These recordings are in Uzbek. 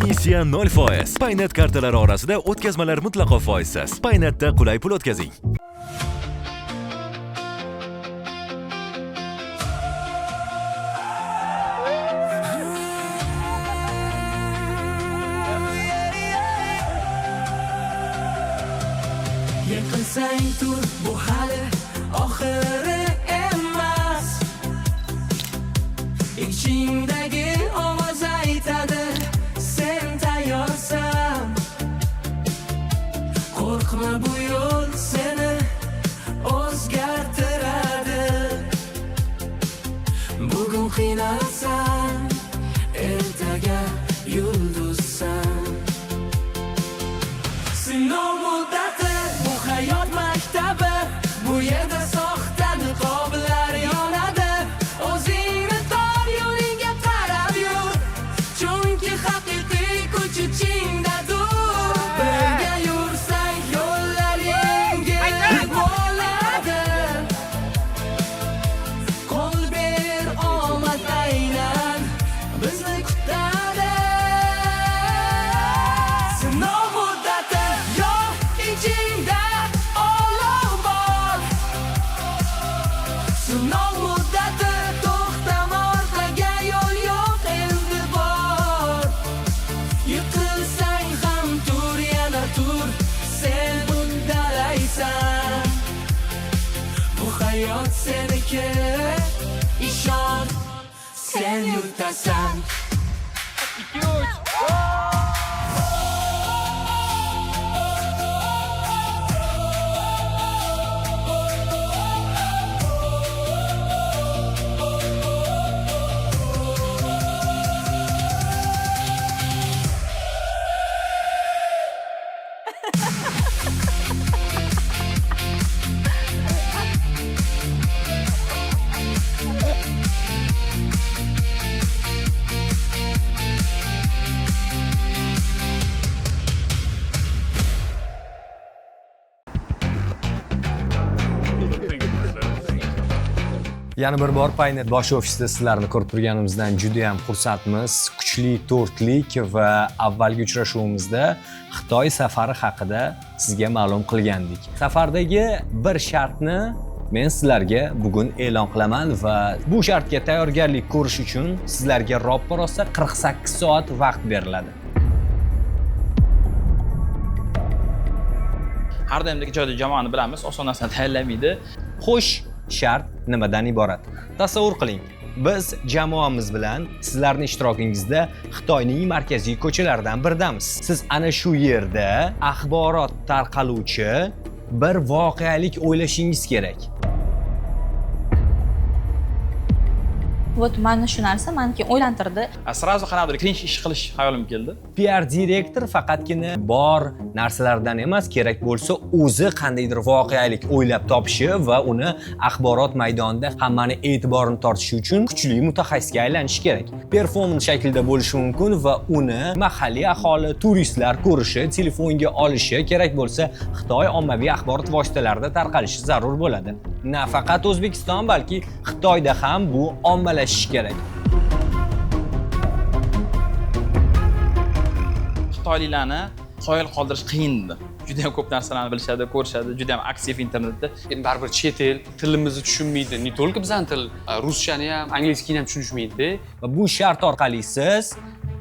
Komissiya 0%. Paynet kartalari orasida o'tkazmalar mutlaqo foizsiz. Paynetda qulay pul o'tkazing. Yiqilsang tur, bu hali oxiri emas. Ichingdagi ovoz aytadi, sen tayyorsan. Qo'rqma, bu yo'l seni o'zgartiradi. Bugun qiynalsan, ertaga yulduzsan. Sinov muddati, bu hayot maktabi. Bu yerda soxta niqoblar yonadi. O'zingni tor yo'lingga qarab yur, chunki haqiqiy kuch ichingdadir. Birga yursang yo'llar yengil bo'ladi. Qo'l ber, omad aynan bizni kutadi. Sinov muddati yo'q, ichingda olov bor. Sinov muddati, to'xtama, orqaga yo'l yo'q endi bor. Yiqilsang ham tur, yana tur, sen uddalaysan. Bu hayot seniki, ishon, sen yutasan. Yana bir bor Paynet bosh ofisida sizlarni ko'rib turganimizdan juda ham xursandmiz. Kuchli to'rtlik va avvalgi uchrashuvimizda Xitoy safari haqida sizga ma'lum qilgandik. Safardagi bir shartni men sizlarga bugun e'lon qilaman va bu shartga tayyorgarlik ko'rish uchun sizlarga roppa-rosa 48 soat vaqt beriladi. Har doimdagi joyda jamoani bilamiz, oson narsani tayyorlamaydi. Xo'sh, shart nimadan iborat? Tasavvur qiling. Biz jamoamiz bilan sizlarning ishtirokingizda Xitoyning markaziy ko'chalaridan biridamiz. Siz ana shu yerda axborot tarqaluvchi bir voqealik o'ylashingiz kerak. Вот mana shu narsa meni keyin o'ylantirdi. Srazu qanaqadir cringe ish qilish hayolim keldi. PR direktor faqatgina bor narsalardan emas, kerak bo'lsa o'zi qandaydir voqealik o'ylab topishi va uni axborot maydonida hammani e'tiborini tortishi uchun kuchli mutaxassisga aylanishi kerak. Performans shaklida bo'lishi mumkin va uni mahalliy aholi, turistlar ko'rishi, telefonga olishi, kerak bo'lsa Xitoy ommaviy axborot vositalarida tarqalishi zarur bo'ladi. Nafaqat O'zbekiston, balki Xitoyda ham bu ommalashishi kerak. Xitoyliklarni qoyil qoldirish qiyin edi. Juda ham ko'p narsalarni bilishadi, ko'rishadi, juda ham aktiv internetda. Endi baribir chet el tilimizni tushunmaydi. Ne только bizning til, ruschani ham, angliyskini ham tushunishmaydi. Va bu shart orqali siz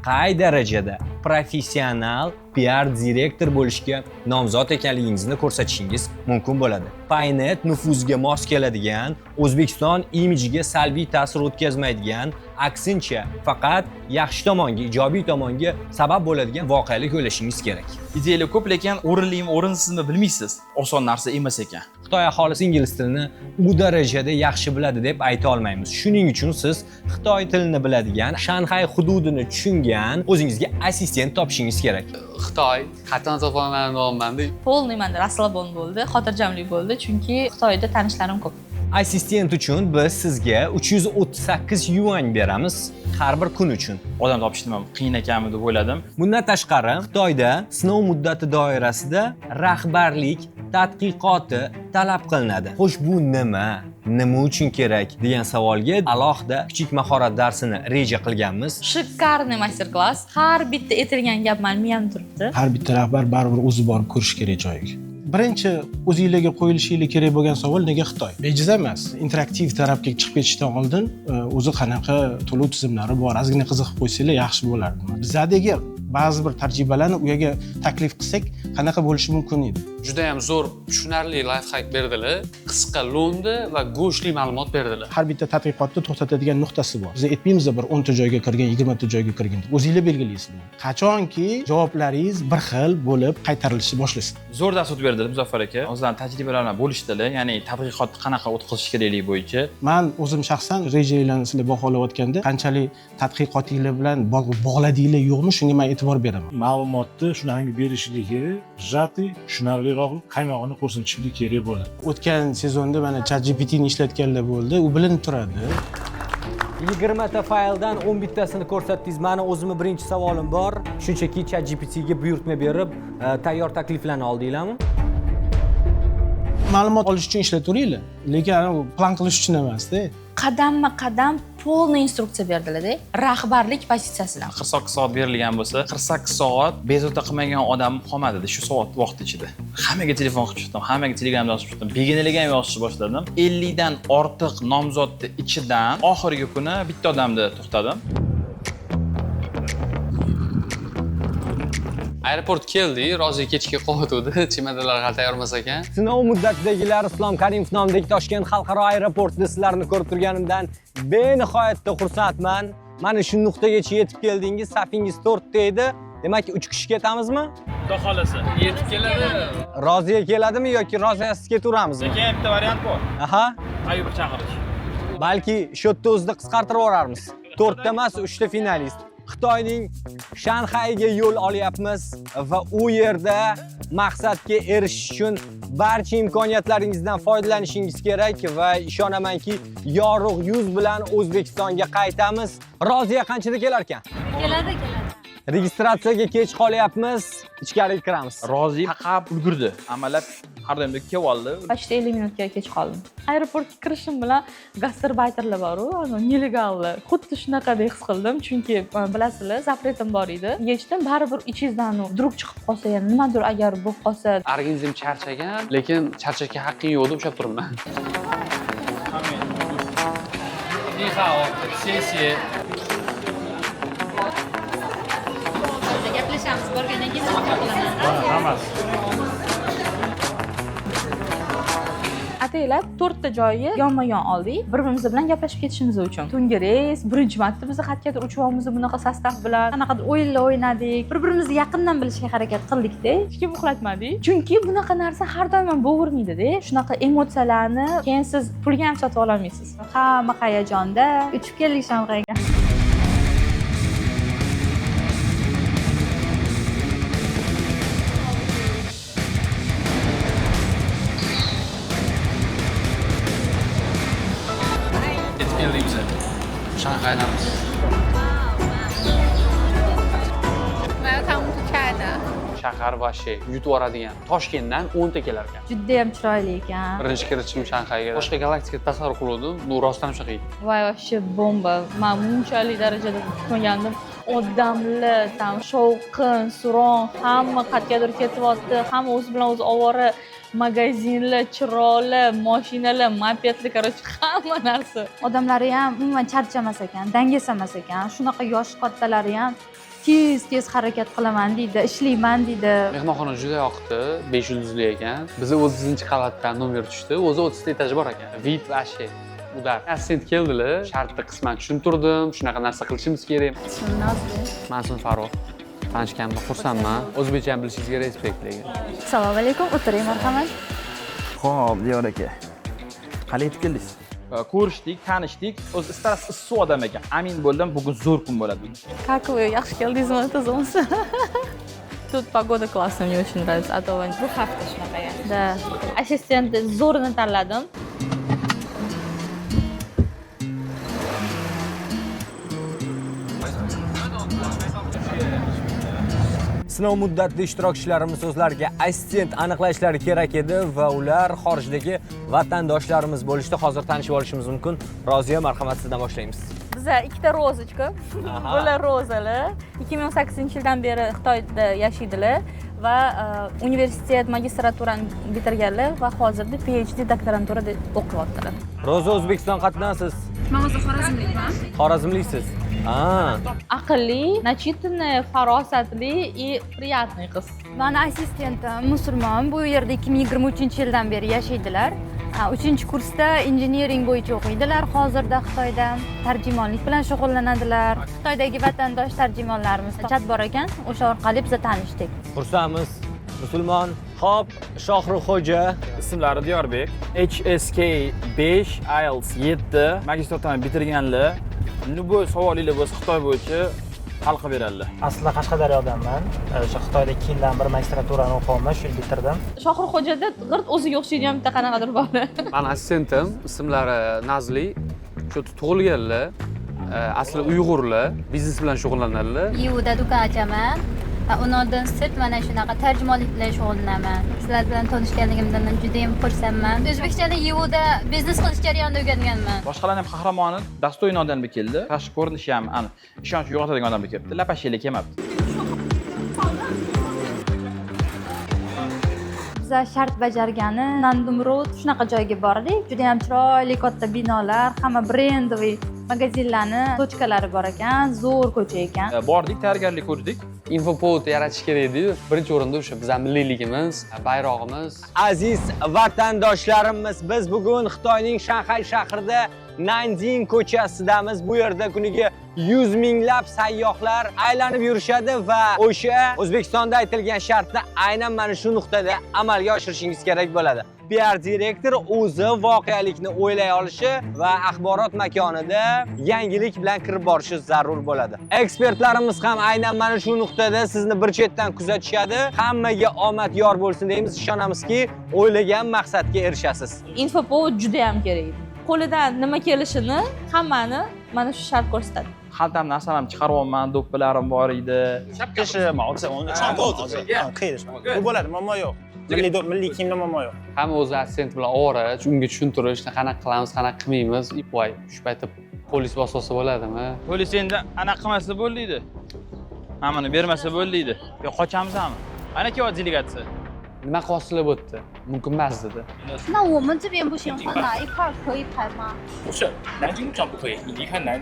qay darajada professional PR direktor bo'lishga nomzod ekanligingizni ko'rsatishingiz mumkin bo'ladi. Paynet nufuziga mos keladigan, O'zbekiston imijiga salbiy ta'sir o'tkazmaydigan, aksincha faqat yaxshi tomonga, ijobiy tomonga sabab bo'ladigan voqealik o'ylashingiz kerak. Ideyalar ko'p, lekin o'rinlimi, o'rinsizmi bilmaysiz. Oson narsa emas ekan. Xitoy aholisi ingliz tilini u darajada yaxshi biladi deb ayta olmaymiz. Shuning uchun siz Xitoy tilini biladigan, Shanxay hududini tushungan o'zingizga assistent topishingiz kerak. Xitoy, qat'an topaman nomandi. Полный menda расслабон bo'ldi, xotirjamlik bo'ldi, chunki Xitoyda tanishlarim ko'p. Assistent uchun biz sizga 338 yuan beramiz har bir kun uchun. Odam topishni ham qiyin ekanmi deb o'yladim. Bundan tashqari, Xitoyda sinov muddati doirasida rahbarlik tadqiqoti talab qilinadi. Xo'sh, bu nima? nima uchun kerak degan savolga alohida kichik mahorat darsini reja qilganmiz. Shikarniy master-klass. Har bitta aytilgan gap mani miyamda turibdi. Har bitta rahbar baribir o'zi borib ko'rish kerak joyiga. Birinchi o'zingizlarga qo'yilishingiz kerak bo'lgan savol nega Xitoy? Bejiz emas. Interaktiv tarafga chiqib ketishdan oldin o'zi qanaqa to'lov tizimlari bor, ozgina qiziqib qo'ysanglar yaxshi bo'lardi. Bizdagi ba'zi bir tajribalarni u yerga taklif qilsak, qanaqa bo'lishi mumkin edi? Juda ham zo'r, tushunarli life hack berdilar. Qisqa lo'nda va go'shtli ma'lumot berdilar. Har bitta tadqiqotda to'xtatadigan nuqtasi bor. Biz aytmaymiz bir 10 ta joyga kirgan, 20 ta joyga kirgan deb. O'zingizlar belgilaysizlar. Qachonki javoblaringiz bir xil bo'lib qaytarilishni boshlasin. Zo'r dars o'tib berdilar Muzaffar aka. O'zlarining tajribalarini bilan bo'lishdilar, ya'ni tadqiqotni qanaqa o'tkazish kerakligi bo'yicha. Men o'zim shaxsan rejalarni sizlar baholayotganda qanchalik tadqiqotinglar bilan bog'ladinglar yo'qmi, shunga men e'tibor beraman. Ma'lumotni shunaqangi berishligi, jati tushunarliroq qaymog'ini ko'rsatishligi kerak bo'ladi. O'tgan sezonda mana ChatGPT ni ishlatganlar bo'ldi, u bilinib turadi. 20 ta fayldan 10 bittasini ko'rsatdingiz. Meni o'zimni birinchi savolim bor. Shunchaki ChatGPT ga buyurtma berib, tayyor takliflarni oldinglarmi? Ma'lumot olish uchun ishlataveringlar, lekin plan qilish uchun emas-da. Qadamma-qadam polniy instruksiya berdilar-da. Rahbarlik pozitsiyasidan. 48 soat berilgan bo'lsa, 48 soat bezovta qilmagan odam qolmadi shu soat vaqt ichida. Hammaga telefon qilib chiqdim, hammaga telegramda yozib chiqdim. Begonalarga ham yozishni boshladim. 50 dan ortiq nomzodni ichidan oxirgi kuni bitta odamni to'xtadim. Aeroport keldi, Roziya kechga qoldi, chemadonlar hali tayyor emas ekan. Sinov muddatidagilar Islom Karimov nomidagi Toshkent xalqaro aeroportida sizlarni ko'rib turganimdan benihoyatda xursandman. Mana shu nuqtagacha yetib keldingiz, safingiz 4 ta edi. Demak, 3 kishi ketamizmi? Xudo xolasa, yetib keladi. Roziya keladimi yoki roziyasiz ketaveramizmi? Keyin bitta variant bor. Aha. Ayub chaqirish. Balki shu yerda o'zida qisqartirib yuboramiz. 4 ta emas, 3 ta finalist. Xitoyning Shanxayga yo'l olyapmiz va u yerda maqsadga erishish uchun barcha imkoniyatlaringizdan foydalanishingiz kerak va ishonamanki, yorug' yuz bilan O'zbekistonga qaytamiz. Roziya qanchada kelar ekan? Keladi. Registratsiyaga kech qolyapmiz. Ichkariga kiramiz. Rozi taqab ulgurdi. Amallab har doimdek kelib oldi. Почти 50 minutga kech qoldim. Aeroportga kirishim bilan gastarbayterlar bor-ku, nelegallar. Xuddi shunaqadek his qildim, chunki bilasizlar, zapretim bor edi. Yechdim, baribir ichingizdan vdруг chiqib qolsa, yana nimadir agar bo'lib qolsa, Organizm charchagan, lekin charchashga haqqing yo'q deb ushlab turibman. gaplashamiz, borgandan keyin qilaman. Hammasi. Ataylab 4 ta joyi yonma-yon oldik, bir-birimiz bilan gaplashib ketishimiz uchun. Tungi reys, birinchi marta biz xatkadir uchuvimiz bunaqa sostav bilan qanaqadir o'yinlar o'ynadik. Bir-birimizni yaqindan bilishga harakat qildik-da. Hech kim uxlatmadik. Chunki bunaqa narsa har doim bo'lavermaydi-da. Shunaqa emotsiyalarni keyin siz pulga ham sotib ola olmaysiz. Hamma hayajonda uchib keldik Shanxayga. Shanxaydamiz. Shahar vashi yutib yuboradigan. Toshkentdan 10 ta kelar ekan. Juda ham chiroyli ekan. Birinchi kirishim Shanxayga. Boshqa galaktika tasavvur qiluvdim. Bu rostdan shunaqa edi. Voy, вообще bomba. Men bunchalik darajada kutmagandim. Odamlar, tam shovqin, suron, hamma qayergadir ketyapti, hamma o'zi bilan o'zi ovora. Magazinlar, chiroqlar, mashinalar, mopedlar, короче, hamma narsa. Odamlari ham umuman charchamas ekan, dangasamas ekan. Shunaqa yosh kattalari ham tez harakat qilaman deydi, ishlayman deydi. Mehmonxona juda yoqdi, 5 yulduzli ekan. Bizni 30-qavatdan nomer tushdi. O'zi 30 ta etaj bor ekan. VIP vashi. Ular assistent keldilar, shartni qisman tushuntirdim, shunaqa narsa qilishimiz kerak. Ismim Nozli. Mansun Farruh. Tanishganimga xursandman. O'zbekcha ham bilishingizga respekt lekin. Assalomu alaykum, o'tiring marhamat. Xo'p, Diyor aka. Qanday yetib keldingiz? Ko'rishdik, tanishdik. O'zi istarasiz issiq odam ekan. Amin bo'ldim, bugun zo'r kun bo'ladi. Как вы? Yaxshi keldingizmi, tuzimsiz? Тут погода классная, мне очень нравится. А то bu hafta shunaqa yani. Да. Assistent zo'rini tanladim. Sinov muddatli ishtirokchilarimiz so'zlariga assistent aniqlashlari kerak edi va ular xorijdagi vatandoshlarimiz bo'lishdi. Hozir tanishib olishimiz mumkin. Roziya, marhamat, sizdan boshlaymiz. Biza ikkita rozочка. Bular rozalar 2018-yildan beri Xitoyda yashaydilar va universitet magistraturani bitirganlar va hozirda PhD doktoranturada o'qiyaptilar. Roza, O'zbekiston qatnasiz? Men o'zi xorazmlikman. Xorazmliksiz? Aqlli, начитанный, farosatli и приятный qiz. Mani assistentim musulmon. Bu yerda 2023-yildan beri yashaydilar. 3-kursda injiniring bo'yicha o'qiydilar. Hozirda Xitoyda tarjimonlik bilan shug'ullanadilar. Xitoydagi vatandosh tarjimonlarimiz chat bor ekan, o'sha orqali biz tanishdik. Xursandmiz. Musulmon. Xo'p, Shohruxxo'ja. Ismlari Diyorbek. HSK 5, IELTS 7, magistratурani bitirganlar. Bu savolinglar bo'lsa Xitoy bo'yicha hal qilib beradilar. Aslida Qashqadaryodanman. O'sha Xitoyda 2 yildan bir magistraturani o'qiyapman, shu yil bitirdim. Shohruxxo'jada g'irt o'ziga o'xshaydigan bitta qanaqadir bor. Mani assistentim, ismlari Nazli. Shu tug'ilganlar, asli Uyg'urlar, biznes bilan shug'ullanadilar. Yuda do'kon ochaman. Undan sirt mana shunaqa tarjimonlik bilan shug'ullanaman. Sizlar bilan tanishganligimdan juda ham xursandman. O'zbekistonda Yuda biznes qilish jarayonida o'rganganman. Boshqalarning ham qahramoni Dostoyniy odamga keldi. Tashqi ko'rinishi ham aniq. Ishonch uyg'otadigan odamga kelibdi. Lapashlik kelmabdi. Biza shart bajargani Nandumrud shunaqa joyga bordik. Juda ham chiroyli katta binolar, hamma brendoviy magazinlarni tochkalari bor ekan, zo'r ko'cha ekan. Bordik, tayyorgarlik ko'rdik. Infopovod yaratish kerak edi. Birinchi o'rinda o'sha bizning milliyligimiz, bayrog'imiz. Aziz vatandoshlarimiz, biz bugun Xitoyning Shanxay shahrida Nanjing ko'chasidamiz. Bu yerda kuniga 100 minglab sayyohlar aylanib yurishadi va o'sha O'zbekistonda aytilgan shartni aynan mana shu nuqtada amalga oshirishingiz kerak bo'ladi. PR direktor o'zi voqealikni o'ylay olishi va axborot makonida yangilik bilan kirib borishi zarur bo'ladi. Ekspertlarimiz ham aynan mana shu nuqtada sizni bir chetdan kuzatishadi. Hammaga omad yor bo'lsin deymiz. Ishonamizki, o'ylagan maqsadga erishasiz. Infopovod juda ham kerak. Qo'lidan nima kelishini hammani mana shu shart ko'rsatadi. Xaltamdan narsalarni chiqaryapman, do'ppalarim bor edi. 这是毛子，我们创豆子，可以的是吧？不bo'ladi, muammo yo'q. Milliy kiyimda muammo yo'q. Hamma o'zi assistent bilan ovora, unga tushuntirish, qanaqa qilamiz, qanaqa qilmaymiz. Voy, shu paytda polis bososi bo'ladimi? Polis endi anaqa qilmasa bo'ldi. Hammani bermasa bo'ldi. Yo, qochamizmi? Ana kelyapti delegatsiya. Nima qilasizlar bu yerda? Mumkin emas dedi. 那我们这边不行，哪一块可以拍吗？不是，南京路上不可以，你离开南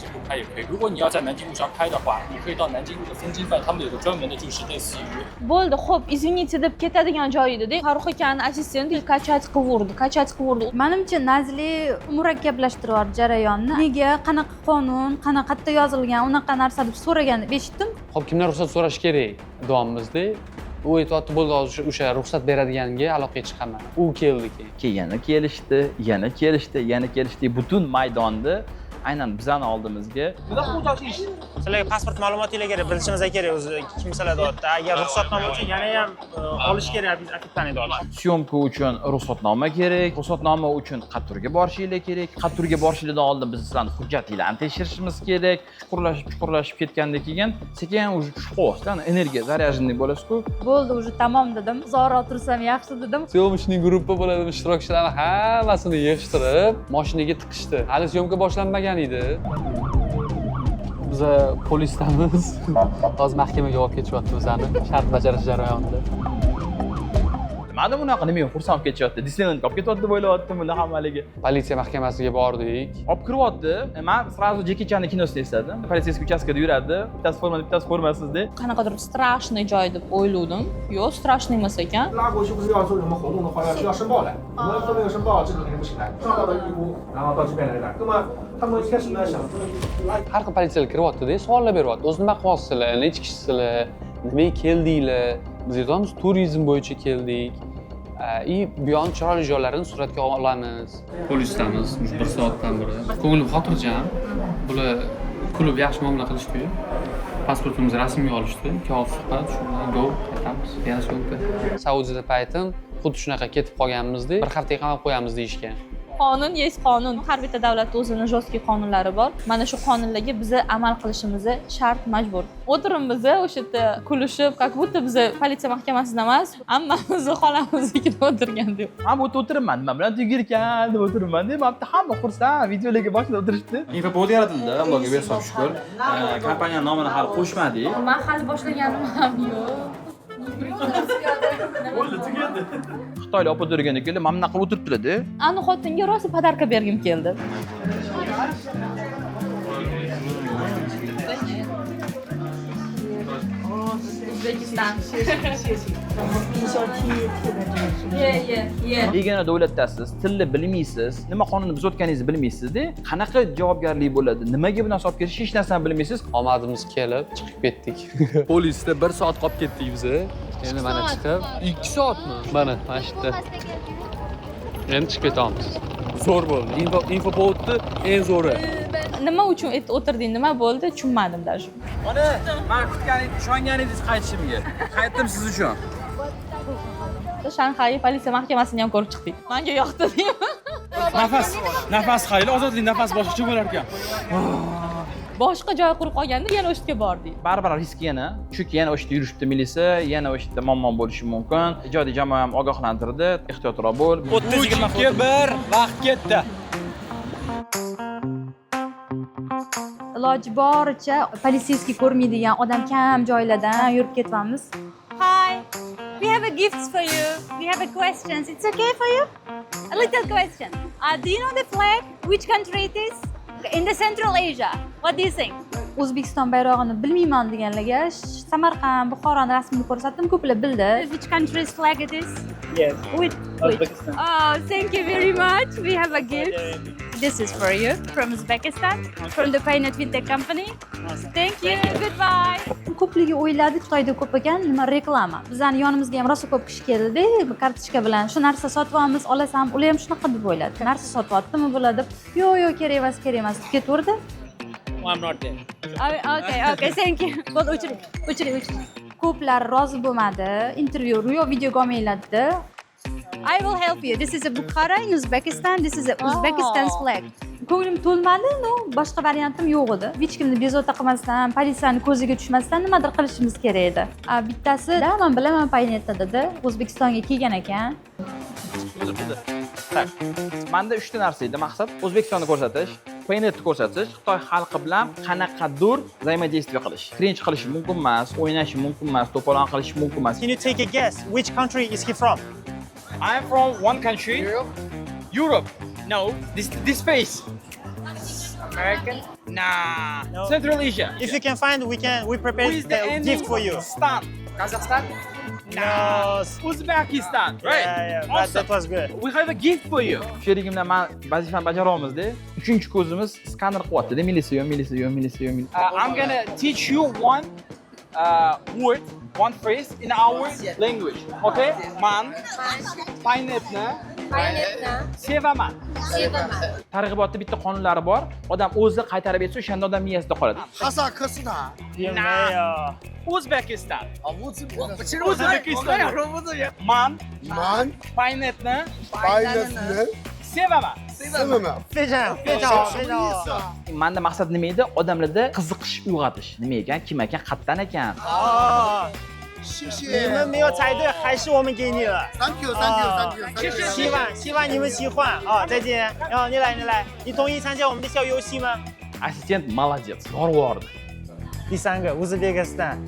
京路拍也可以。如果你要在南京路上拍的话，你可以到南京路的风金饭，他们有个专门的，就是类似于。Bo'ldi, xo'p, извините deb ketadigan joy edi. Farruh akaning assistenti kachat qilurdi. Menimcha Nazli murakkablashtiryapti jarayonni. Nega, qanaqa qonun, qanaqada yozilgan, unaqa narsa deb so'raganini eshitdim. Xo'p, kimdan ruxsat so'rash kerak? Davomimizda u aytayotdi, bo'ldi, o'sha ruxsat beradiganga aloqaga chiqaman. U keldi keyin. Yana kelishdi. Butun maydonni aynan bizani oldimizga. Sizlarga pasport ma'lumotinglar kerak, bilishimiz kerak o'zi kimsalar deyapti. Agar ruxsatnoma uchun yana ham olish kerak, biz aktivani deyapti. Syomka uchun ruxsatnoma kerak. Ruxsatnoma uchun Qatarga borishinglar kerak. Qatarga borishinglardan oldin biz sizlarning hujjatinglarni tekshirishimiz kerak. Chuqurlashib ketgandan keyin sekin уже chiqyapsizlar, energiya zaryajniy bo'lasiz-ku. Bo'ldi, уже tamom dedim. Uzoqroq tursam yaxshi dedim. Syomishning gruppa bo'ladi, ishtirokchilarni hammasini yig'ishtirib, mashinaga tiqishdi. Hali syomka boshlanmagan edi. Biz polisdamiz. Hozir mahkamaga olib ketyapti bizani shart bajarish jarayonida. Nimadan bunaqa nima xursand ketyapti? Disneylandga olib ketyapti deb o'ylayaptim ular hammaligi. Politsiya mahkamasiga bordik. Olib kiryapti. Men sразу Jeki Channing kinosini esladim. Politsiyskiy uchastkada yuradi. Bittasi formada, bittasi formasiz deb. Qanaqadir strashniy joy deb o'yladim. Yo'q, strashniy emas ekan. 拉过去不是要做什么活动的话，需要申报的。我们都没有申报，这个肯定不行的。上到了义乌，然后到这边来的。那么他们开始呢想说， Har xil politsiyalar kiryapti-da, savollar beryapti. O'zi nima qilyapsizlar, nechta kishisizlar, nimaga keldinglar? Biz aytamiz, turizm bo'yicha keldik. Bu yon chiroyli joylarni suratga olamiz. Polisdamiz, 1 soatdan beri. Ko'nglim xotirjam. Bular klub yaxshi muomala qilishdi. Pasportimizni rasmiy olishdi. Kitob suhbat, shundan go qaytamiz. Yana so'ngda. Saudiyada paytim xuddi shunaqa ketib qolganimizda, bir haftaga qamab qo'yamiz deyishgan. qonun есть qonun. Har bitta davlatda o'zini jostki qonunlari bor. Mana shu qonunlarga biz amal qilishimiz shart, majbur. O'tirimiz o'sha yerda kulishib, как будто biz politsiya mahkamasida emas, hammamiz xolamiznikida o'tirgan deb. Men bu yerda o'tiribman, nima bilan tugirkan deb o'tiribman deb, mana hamma xursand, videolarga boshida o'tirishdi. Infopod yaratildi, Allohga bersin shukr. Kompaniya nomini hali qo'shmadik. Men hali boshlaganim ham yo'q. Xitoylik opa o'tirgan ekanlar, mana bunaqa qilib o'tiribdilar-da. Ani xotinga rosa podarka bergim keldi. O'zbekiston. Begona davlatdasiz, tilni bilmaysiz, nima qonunni buzayotganingizni bilmaysiz-da, qanaqa javobgarlik bo'ladi? Nimaga bu narsa olib kelish, hech narsani bilmaysiz. Omadimiz kelib, chiqib ketdik. Polisda 1 soat qolib ketdik biz. Endi mana chiqib, 2 soatmi? Mana shu yerda. Endi chiqib ketamiz. Zo'r bo'ldi. Infopodni eng zo'ri. Nima uchun o'tirding, nima bo'ldi, tushunmadim даже. Mana men kutganingiz, ishonganingiz qaytishimga. Qaytdim siz uchun. Shanxay politsiya mahkamasini ham ko'rib chiqdik. Menga yoqdi deyman. Nafas qayli, ozodlik nafas boshqacha bo'lar ekan. Boshqa joy qurib qolganda yana o'sha yerga bordik. Baribir risk yana. Chunki yana o'sha yerda yurishibdi militsiya, yana o'sha yerda muammo bo'lishi mumkin. Ijodiy jamoa ham ogohlantirdi, ehtiyotroq bo'l. 30-21 vaqt ketdi. Iloji boricha politsiyskiy ko'rmaydigan odam kam joylardan yurib ketyapmiz. Hi, we have a gifts for you. We have a questions. It's okay for you? A little question. Do you know the flag? Which country it is? In the Central Asia. What do you think? O'zbekiston bayrog'ini bilmayman deganlarga Samarqand, Buxoroni rasmini ko'rsatdim, ko'plar bildi. Which country's flag it is? Yes. Which? Uzbekistan. Oh, thank you very much. We have a gift. This is for you from Uzbekistan, from the Paynet Fintech company. Thank you. Goodbye. Ko'pligi o'yladi, Xitoyda ko'p ekan, nima reklama. Bizning yonimizga ham rosa ko'p kishi keldi, kartochka bilan shu narsa sotib olamiz, olasan. Ular ham shunaqa deb o'yladi. Narsa sotyaptimi bo'ladi? Yo'q, kerak emas, deb ketaverdi. I'm not there. Okay, thank you. Bo'ldi, o'chiring. Ko'plar rozi bo'lmadi. Intervyu, videoga olmaylardi. I will help you. This is a Bukhara in Uzbekistan. This is a Uzbekistan's flag. Ko'nglim to'lmadi, boshqa variantim yo'q edi. Hech kimni bezovta qilmasdan, politsiyani ko'ziga tushmasdan nimadir qilishimiz kerak edi. Bittasi, men bilaman Paynetda dedi, O'zbekistonga kelgan ekan. Menda 3 ta narsa edi maqsad. O'zbekistonni ko'rsatish, Paynetni ko'rsatish, Xitoy xalqi bilan qanaqadir взаимодействие qilish. Cringe qilish mumkin emas, o'ynash mumkin emas, to'polon qilish mumkin emas. Can you take a guess? Which country is he from? I'm from one country. Europe. No. This face. American? Nah. No. Central Asia. If you can find, we prepare a gift for you. Kazakhstan. Kazakhstan? No. Uzbekistan. Right. Yeah, Awesome. that was good. We have a gift for you. Sherigimdan men vazifani bajaramizda. 3-ko'zimiz skaner qilyapti-da, militsiya. I'm gonna teach you one word, one phrase in our language. Okay? Man. Paynetni. Sevaman. Targ'ibotda bitta qonunlari bor. Odam o'zi qaytarib bersa, o'shanda odam miyasida qoladi. Uzbekistan. Uzbekistan. Man. Paynetni. Sevaman. 非常好。 Menda maqsad nima edi? Odamlarda qiziqish uyg'otish. Nima ekan, kim ekan, qayerdan ekan? 你们没有猜对，还是我们给你了。Thank you. 希望你们喜欢啊！再见。然后你来，你同意参加我们的小游戏吗？ Assistent молодец, borvordi. 第3个乌兹别克斯坦，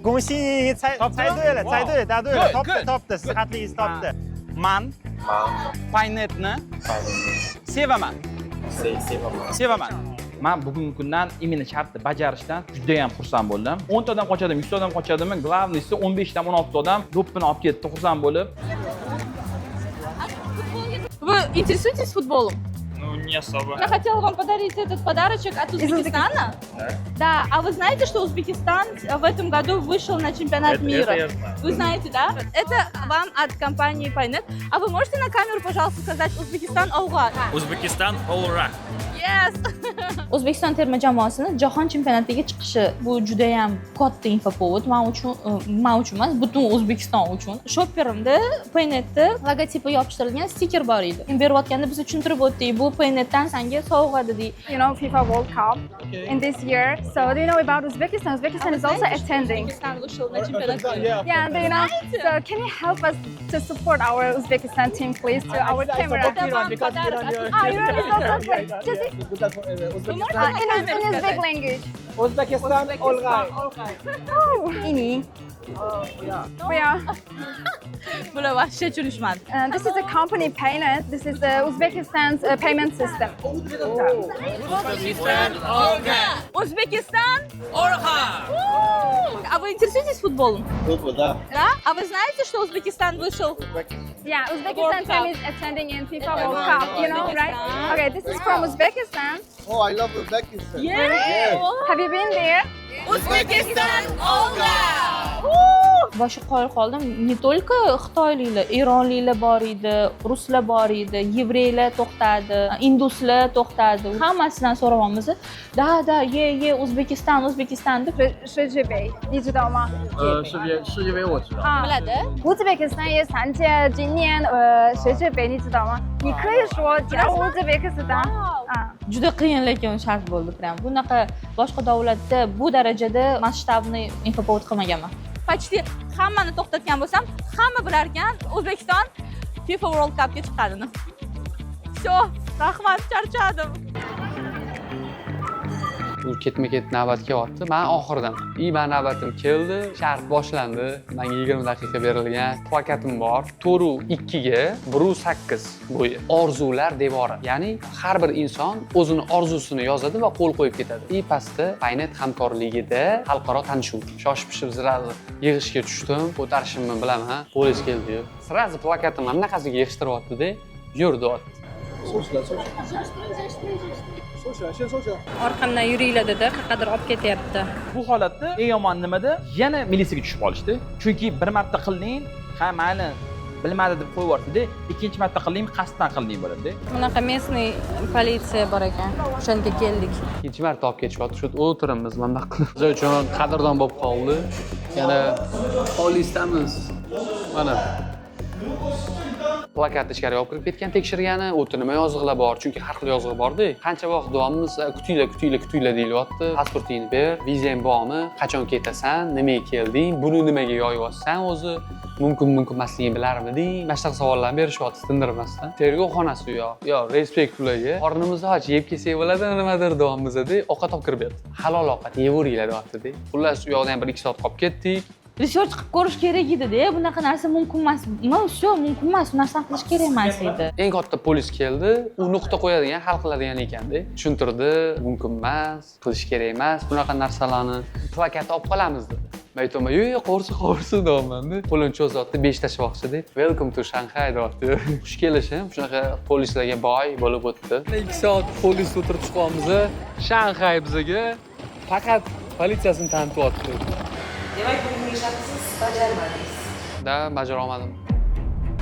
恭喜你猜对了，答对了 ，top 的，sihatli is top 的。 Man. Paynetni. Sevaman. Men bugungi kundan imini shartni bajarishdan juda ham xursand bo'ldim. 10 ta odam qochadimi, 100 ta odam qochadimi, glavniysi 15 dan 16 ta odam do'ppini olib ketdi, xursand bo'lib. Вы интересуетесь футболом? Ну, не особо. Я хотела вам подарить этот подарочек от Узбекистана. Да, а вы знаете, что Узбекистан в этом году вышел на чемпионат мира? Это я знаю. Вы знаете, да? Это вам от компании Paynet. А вы можете на камеру, пожалуйста, сказать Узбекистан Алга? Узбекистан, all right. Yes! O'zbekiston terma jamoasini jahon chempionatiga chiqishi bu juda ham katta infopovod men uchun emas, butun O'zbekiston uchun. Shopperimda Paynet logotipi yopishtirilgan stiker bor edi. Berayotganda biz tushuntirib o'tdik, bu Paynetdan senga sovg'a dedik. You know, FIFA World Cup in this year. So do you know about Uzbekistan? Uzbekistan is also attending. Yeah, do you know? So can you help us to support our Uzbekistan team, please, to our camera? Iran is also great. In Uzbek language. Uzbekistan Olg'ay. Oh, ini. Where? Bular вообще tushunishmadi. This is a company Paynet. This is Uzbekistan's payment system. Uzbekistan Olg'ay. А вы интересуетесь футболом? Футбол, да. Да? А вы знаете, что Узбекистан вышел? Yeah, Uzbekistan team is attending in FIFA World Cup, you know, right? Okay, this is from Uzbekistan. Oh, I love Uzbekistan. Yeah. Have you been there? Uzbekistan Olg'ay. Boshi qoyil qoldim. Не только xitoyliklar, eronliklar bor edi, ruslar bor edi, yevreylar to'xtadi, induslar to'xtadi. Hammasidan so'rayapmiz. Da, ye, O'zbekiston deb. 世界杯，你知道吗？世界杯我知道。Biladi? Uzbekistan也参加今年世界杯，你知道吗？你可以说加乌兹别克斯坦。 Juda qiyin lekin shart bo'ldi prям. Bunaqa boshqa davlatda bu darajada masshtabni infopovod qilmaganman. Почти hammani to'xtatgan bo'lsam, hamma bilar ekan O'zbekiston FIFA World Cupga chiqadini. Всё, rahmat, charchadim. U ketma-ket navbat kelyapti. Men oxiridan. Men navbatim keldi, shart boshlandi. Menga 20 daqiqa berilgan. Plakatim bor. 4.2 ga 1.8 bo'yi. Orzular devori. Ya'ni har bir inson o'zini orzusini yozadi va qo'l qo'yib ketadi. Pastda Paynet hamkorligida xalqaro tanishuv. Shoshib-pishib zirazi yig'ishga tushdim. Ko'tarishimni bilaman. Polis keldi. Sirazi plakatimni anaqasiga yig'ishtiryapti-da, yur deyapti. Orqamdan yuringlar dedi, qayerdir olib ketyapti. Bu holatda eng yomon nimada yana militsiyaga tushib qolishdi. Chunki bir marta qilding, ha mayli bilmadi deb qo'yib yubordi-da, ikkinchi marta qilding, qasddan qilding bo'ladi-da. Bunaqa местный politsiya bor ekan. O'shanga keldik. Ikkinchi marta olib ketishyapti. Shu o'tirimiz mana qilib. Biz uchun qadrdon bo'lib qoldi. Yana polisdamiz. Mana plakatni ichkariga olib kirib ketgan tekshirgani, o'ti nima yozig'lar bor, chunki har xil yozig'i bor-da. Qancha vaqt davomimiz kutinglar deyilyapti. Pasportingni ber, vizang bormi, qachon ketasan, nimaga kelding, buni nimaga yoyapsan o'zi, mumkin emasligini bilarmiding? Mana shunaqa savollarni berishyapti tindirmasdan. Tergov xonasi u yo, respekt ularga. Qornimizni och yeb kelsak bo'ladi, nimadir davomimizda ovqat olib kirib berdi. Halol ovqat yeyaveringlar deyapti-da. Xullas u yoqdan 1-2 soat qolib ketdik. Research qilib ko'rish kerak edi-da, bunaqa narsa mumkin emas. Всё, mumkin emas, bu narsani qilish kerak emas edi. Eng katta polis keldi, u nuqta qo'yadigan, hal qiladigan ekanda. Tushuntirdi, mumkin emas, qilish kerak emas, bunaqa narsalarni plakat olib qolamiz dedi. Men aytaman, "Yo'q, qo'rsin deyapman-da. Qo'lini cho'zatdi, 5 tashmoqchi deb. Welcome to Shanghai deyapti. Xush kelishim, shunaqa polislarga boy bo'lib o'tdi. 2 soat polis o'tirib chiqamiz. Shanghai bizga faqat politsiyasini tanityapti. Demak, bu ishni siz bajarmadingiz. Da, bajara olmadim.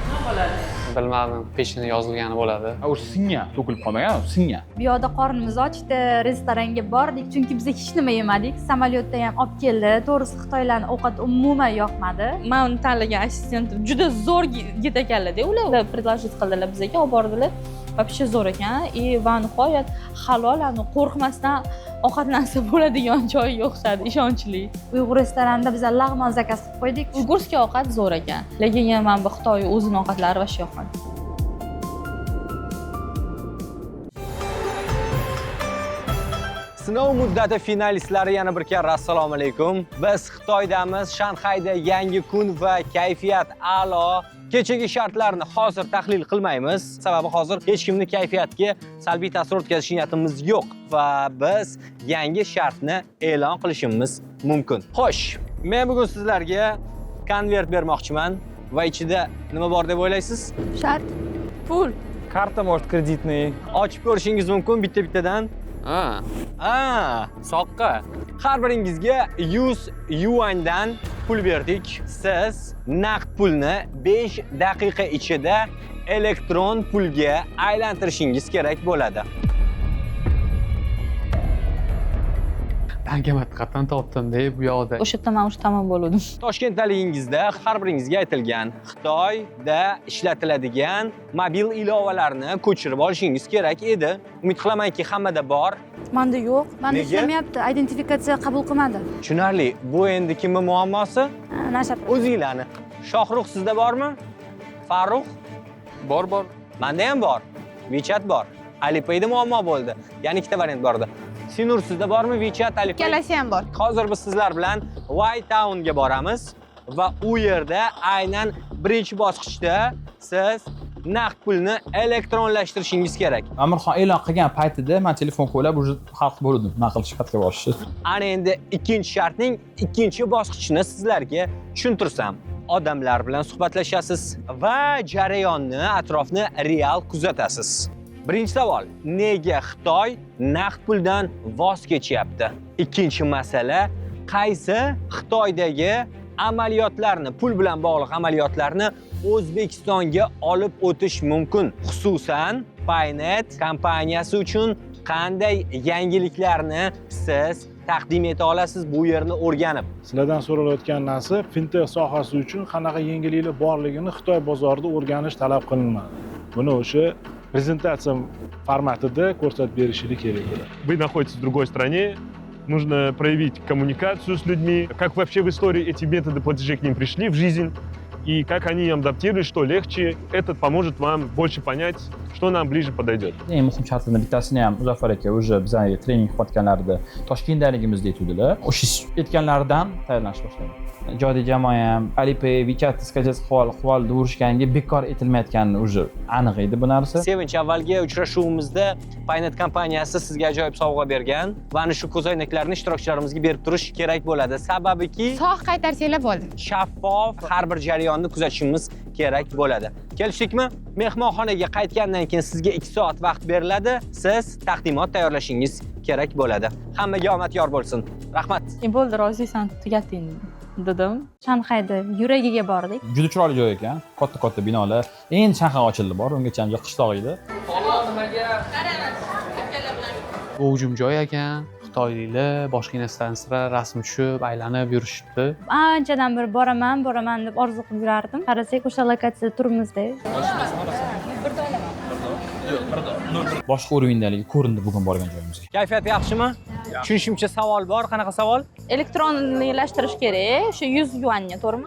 Nima bo'ladi? Bilmadim, peshina yozilgani bo'ladi. U singan, to'kilib qolmagan, singan. Bu yoqda qornimiz ochdi, restoranga bordik, chunki biz hech nima yemadik. Samolyotda ham olib keldi. To'g'risi Xitoylarning ovqati umuman yoqmadi. Men uni tanlagan assistentim juda zo'r yigit ekanlar-da. Ular предложить qildilar bizga, olib bordilar. Вообще zo'r ekan. Va nihoyat halol, qo'rqmasdan ovqatlansa bo'ladigan joyga o'xshadi, ishonchli. Uyg'ur restoranida biz lag'mon zakaz qilib qo'ydik. Uyg'urskiy ovqat zo'r ekan. Lekin men bu Xitoy o'zining ovqatlari va yoqmadi. Sinov muddati finalistlari yana bir karra assalomu alaykum. Biz Xitoydamiz, Shanxayda yangi kun va kayfiyat a'lo. Kechagi shartlarni hozir tahlil qilmaymiz, sababi hozir hech kimning kayfiyatiga salbiy ta'sir o'tkazish niyatimiz yo'q va biz yangi shartni e'lon qilishimiz mumkin. Xo'sh, men bugun sizlarga konvert bermoqchiman va ichida nima bor deb o'ylaysiz? Shart. Pul. Karta, может, kreditniy. Ochib ko'rishingiz mumkin bitta-bittadan. Soqqa. Har biringizga 100 yuandan pul berdik. Siz naqd pulni 5 daqiqa ichida elektron pulga aylantirishingiz kerak bo'ladi. bankomat qayerdan topdim-da bu yoqda. O'sha yerda men уже tamom bo'ldim. Toshkentdaligingizda har biringizga aytilgan Xitoyda ishlatiladigan mobil ilovalarni ko'chirib olishingiz kerak edi. Umid qilamanki, hammada bor. Menda yo'q. Menda Nega? ishlamayapti. Identifikatsiya qabul qilmadi. Tushunarli. Bu endi kimni muammosi? Nashat. O'zinglarni. Shohruh sizda bormi? Farruh? Bor. Menda ham bor. WeChat bor. Alipayda muammo bo'ldi. Yana ikkita variant bor edi. Sinur sizda bormi WeChat, Alipay? Ikkalasi ham bor. Hozir biz sizlar bilan White Townga boramiz va u yerda aynan birinchi bosqichda siz naqd pulni elektronlashtirishingiz kerak. Amirxon e'lon qilgan paytida men telefon qo'ylab уже xalq bo'ldim. Nima qilish xatga boshishi. Ana endi ikkinchi shartning ikkinchi bosqichini sizlarga tushuntirsam. Odamlar bilan suhbatlashasiz va jarayonni, atrofni real kuzatasiz. Birinchi savol, nega Xitoy naqd puldan voz kechyapti? Ikkinchi masala, qaysi Xitoydagi amaliyotlarni, pul bilan bog'liq amaliyotlarni O'zbekistonga olib o'tish mumkin? Xususan, Paynet kompaniyasi uchun qanday yangiliklarni siz taqdim eta olasiz bu yerni o'rganib? Sizlardan so'ralayotgan narsa fintech sohasi uchun qanaqa yangiliklar borligini Xitoy bozorida o'rganish talab qilinmadi. Buni o'sha prezentatsiya formatida ko'rsatib berishlik kerak bo'ladi. Вы находитесь в другой стране, нужно проявить коммуникацию с людьми, как вообще в истории эти методы платежей к ним пришли в жизнь, и как они адаптируют, что легче. Это поможет вам больше понять, что нам ближе подойдет. Eng muhim shartlardan bittasini ham Muzaffar aka o'sha bizga trening qilayotganlarida Toshkentdaligimizda aytuvdilar. O'sha aytganlaridan tayyorlanish boshladim. Ijodiy jamoa ham Alipay, WeChat, skajaz hvolda urushganga bekor etilmayotgani o'sha aniq edi bu narsa. Sevinch, avvalgi uchrashuvimizda Paynet kompaniyasi sizga ajoyib sovg'a bergan va ana shu ko'zoynaklarni ishtirokchilarimizga berib turish kerak bo'ladi. Sababiki Sog' qaytarsanglar bo'ldi. shaffof har bir jarayonni kuzatishimiz kerak bo'ladi. Kelishdikmi? Mehmonxonaga qaytgandan keyin sizga 2 soat vaqt beriladi. Siz taqdimot tayyorlashingiz kerak bo'ladi. Hammaga omad yor bo'lsin. Rahmat. Bo'ldi, rozisan, tugating dedim. Shanxayda yuragiga bordik. Juda chiroyli joy ekan. Katta binolar. Endi Shanxay ochildi bor, ungacha ham qishloq edi. Bu hujum joy ekan. Xitoyliklar boshqa narsadan sira rasm tushib, aylanib yurishibdi. Anchadan beri boraman deb orzu qilib yurardim. Qarasak o'sha lokatsiyada turibmiz-da. Boshqa urovingdaligi ko'rindi bugun borgan joyimizga. Kayfiyat yaxshimi? Tushunishimcha savol bor. Qanaqa savol? Elektronlashtirish kerak, o'sha 100 yuanni, to'g'rimi?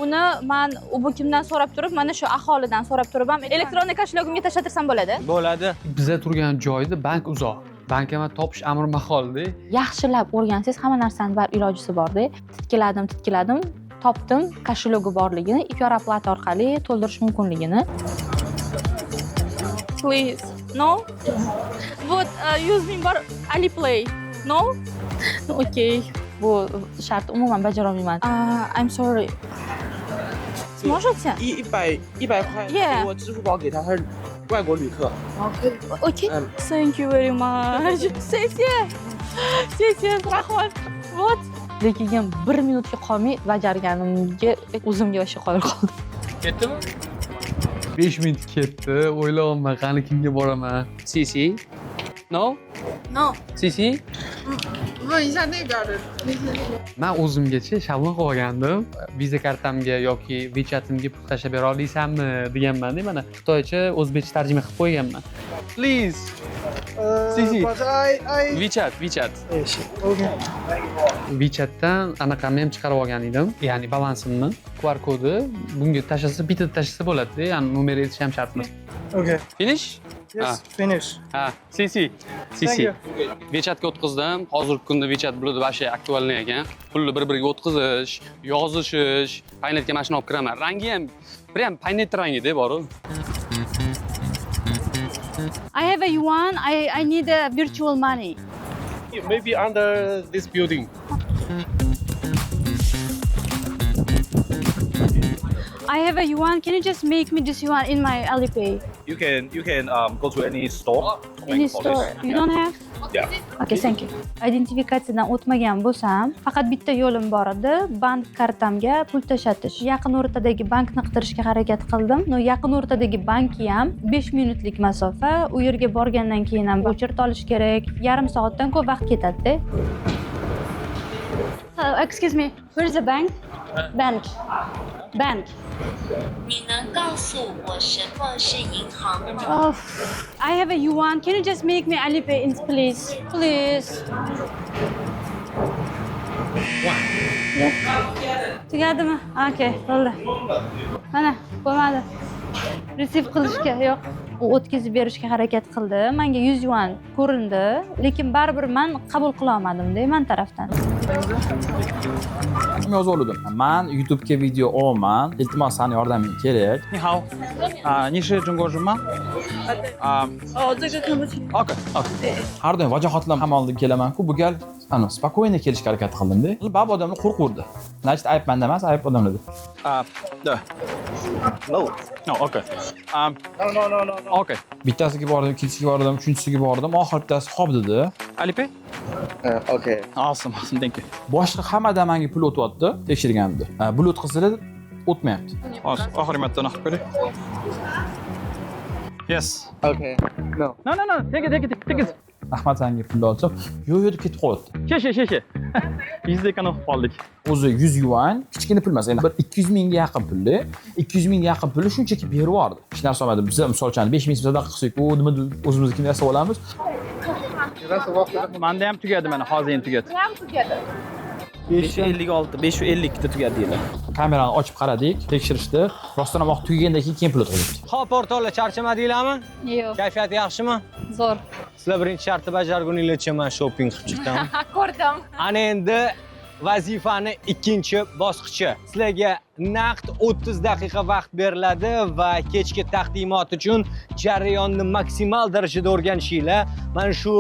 Uni men u kimdan so'rab turib, mana shu aholidan so'rab turib ham elektron koshlogimga tashlatirsam bo'ladi? Bo'ladi. Biza turgan joyda bank uzoq. Bankomat topish amr maholda. Yaxshilab o'rgansangiz hamma narsani bar ilojisi borda. Titkiladim, topdim koshelogi borligini, QR Plat orqali to'ldirish mumkinligini. Please. No? Вот 100 ming bor Alipay. No? Okay. Bu shart umuman bajara olmayman. I'm sorry. Сможете? 100块 Yeah. 我支付宝给他，他是外国旅客。 Okay. Thank you very much.谢谢, rahmat. Вот. Lekin 1 minutga qolmay bajarganimga o'zimga o'sha qoyil qoldim. Ketdimi? 5 minut ketdi. O'ylayapman, qani kimga boraman. Sisi? No? No. Sisi? 问一下那边的那些。 Men o'zimgacha shavlon qilib olgandim. Visa kartamga yoki WeChatimga pul tashlab bera olaysanmi deganman-da, mana xitoycha o'zbekcha tarjima qilib qo'yganman. Please. Sisi. WeChat. WeChatdan anaqamni ham chiqarib olgan edim. Ya'ni balansimni, QR kodi bunga tashlasa, bitta tashlasa bo'ladi-da, ya'ni nomer aytish ham shartmas. Okay. Finish? Yes, finish. Ha, Sisi. WeChatga o'tkazdim. Hozirgi kunda WeChat bo'ladi, vashe aktualniy ekan. Pulni bir-biriga o'tkazish, yozishish, Paynetga mashina olib kiraman. Rangi ham prям Paynet rangi-da bor-ku. I have a yuan. I need a virtual money. Maybe under this building. I have a yuan. Can you just make me this yuan in my Alipay? You can go to any store. Any store? You don't have? Yeah. Okay, thank you. Identifikatsiyadan o'tmagan bo'lsam, faqat bitta yo'lim bor edi, bank kartamga pul tashlatish. Yaqin o'rtadagi bankni qidirishga harakat qildim. No, yaqin o'rtadagi banki ham 5 minutlik masofa, u yerga borgandan keyin ham o'chirt olish kerak. Yarim soatdan ko'p vaqt ketadi-da. Excuse me, where is the bank? Bank. Bank. 你能告诉我什么是银行吗？ Oh, I have a yuan. Can you just make me Alipay, please? Please. Tugadimi? Okay, bo'ldi. Mana, bo'lmadi. Receive qilishga yo'q. U o'tkazib berishga harakat qildi. Menga 100 yuan ko'rindi, lekin baribir men qabul qila olmadim-da men tarafdan. Yozib oldim. Men YouTube'ga video olaman. Iltimos, sani yordaming kerak. Ni hao. 你是中国人吗？这个看不清。Okay, okay. Har doim vajohatlar ham oldiga kelaman-ku, bu gal spokойно kelishga harakat qildim-da. Bab odamlar qo'rquvdi. Значит, ayb menda emas, ayb odamlarda. No. No, okay. No. Okay. Bittasiga bordim, ikkinchisiga bordim, uchinchisiga bordim. Oxirgi bittasi xo'p dedi. Alipay? Okay. Awesome, thank you. Boshqa hammadan menga pul o'tyapti, tekshirganimda. Pul o'tkazsalar o'tmayapti. Hozir oxirgi marta naqd ko'ring. Yes. Okay. No. No. Take it. Rahmat senga pulni olsam, yo'q deb ketib qoldi. She. 100 ekan olib qoldik. O'zi 100 yuan, kichkina pul emas, endi 200 mingga yaqin pulli. 200 mingga yaqin pulni shunchaki berib yubordi. Hech narsa olmadi. Biz misol uchun 5 ming sadaqa qilsak-ku, nima o'zimizga narsa olamiz. Menda ham tugadi mana, hozir ham tugadi. Ham tugadi. 556 ta tugadi deydi. Kamerani ochib qaradik, tekshirishdi. Rostdan ham tugagandan keyin pul o'tkazibdi. Xo'p, o'rtoqlar, charchamadinglarmi? Yo'q. Kayfiyat yaxshimi? Zo'r. Sizlar birinchi shartni bajarguninglarcha men shopping qilib chiqdim. Ko'rdim. Ana endi vazifani ikkinchi bosqichi. Sizlarga naqd 30 daqiqa vaqt beriladi va kechki taqdimot uchun jarayonni maksimal darajada o'rganishinglar. Mana shu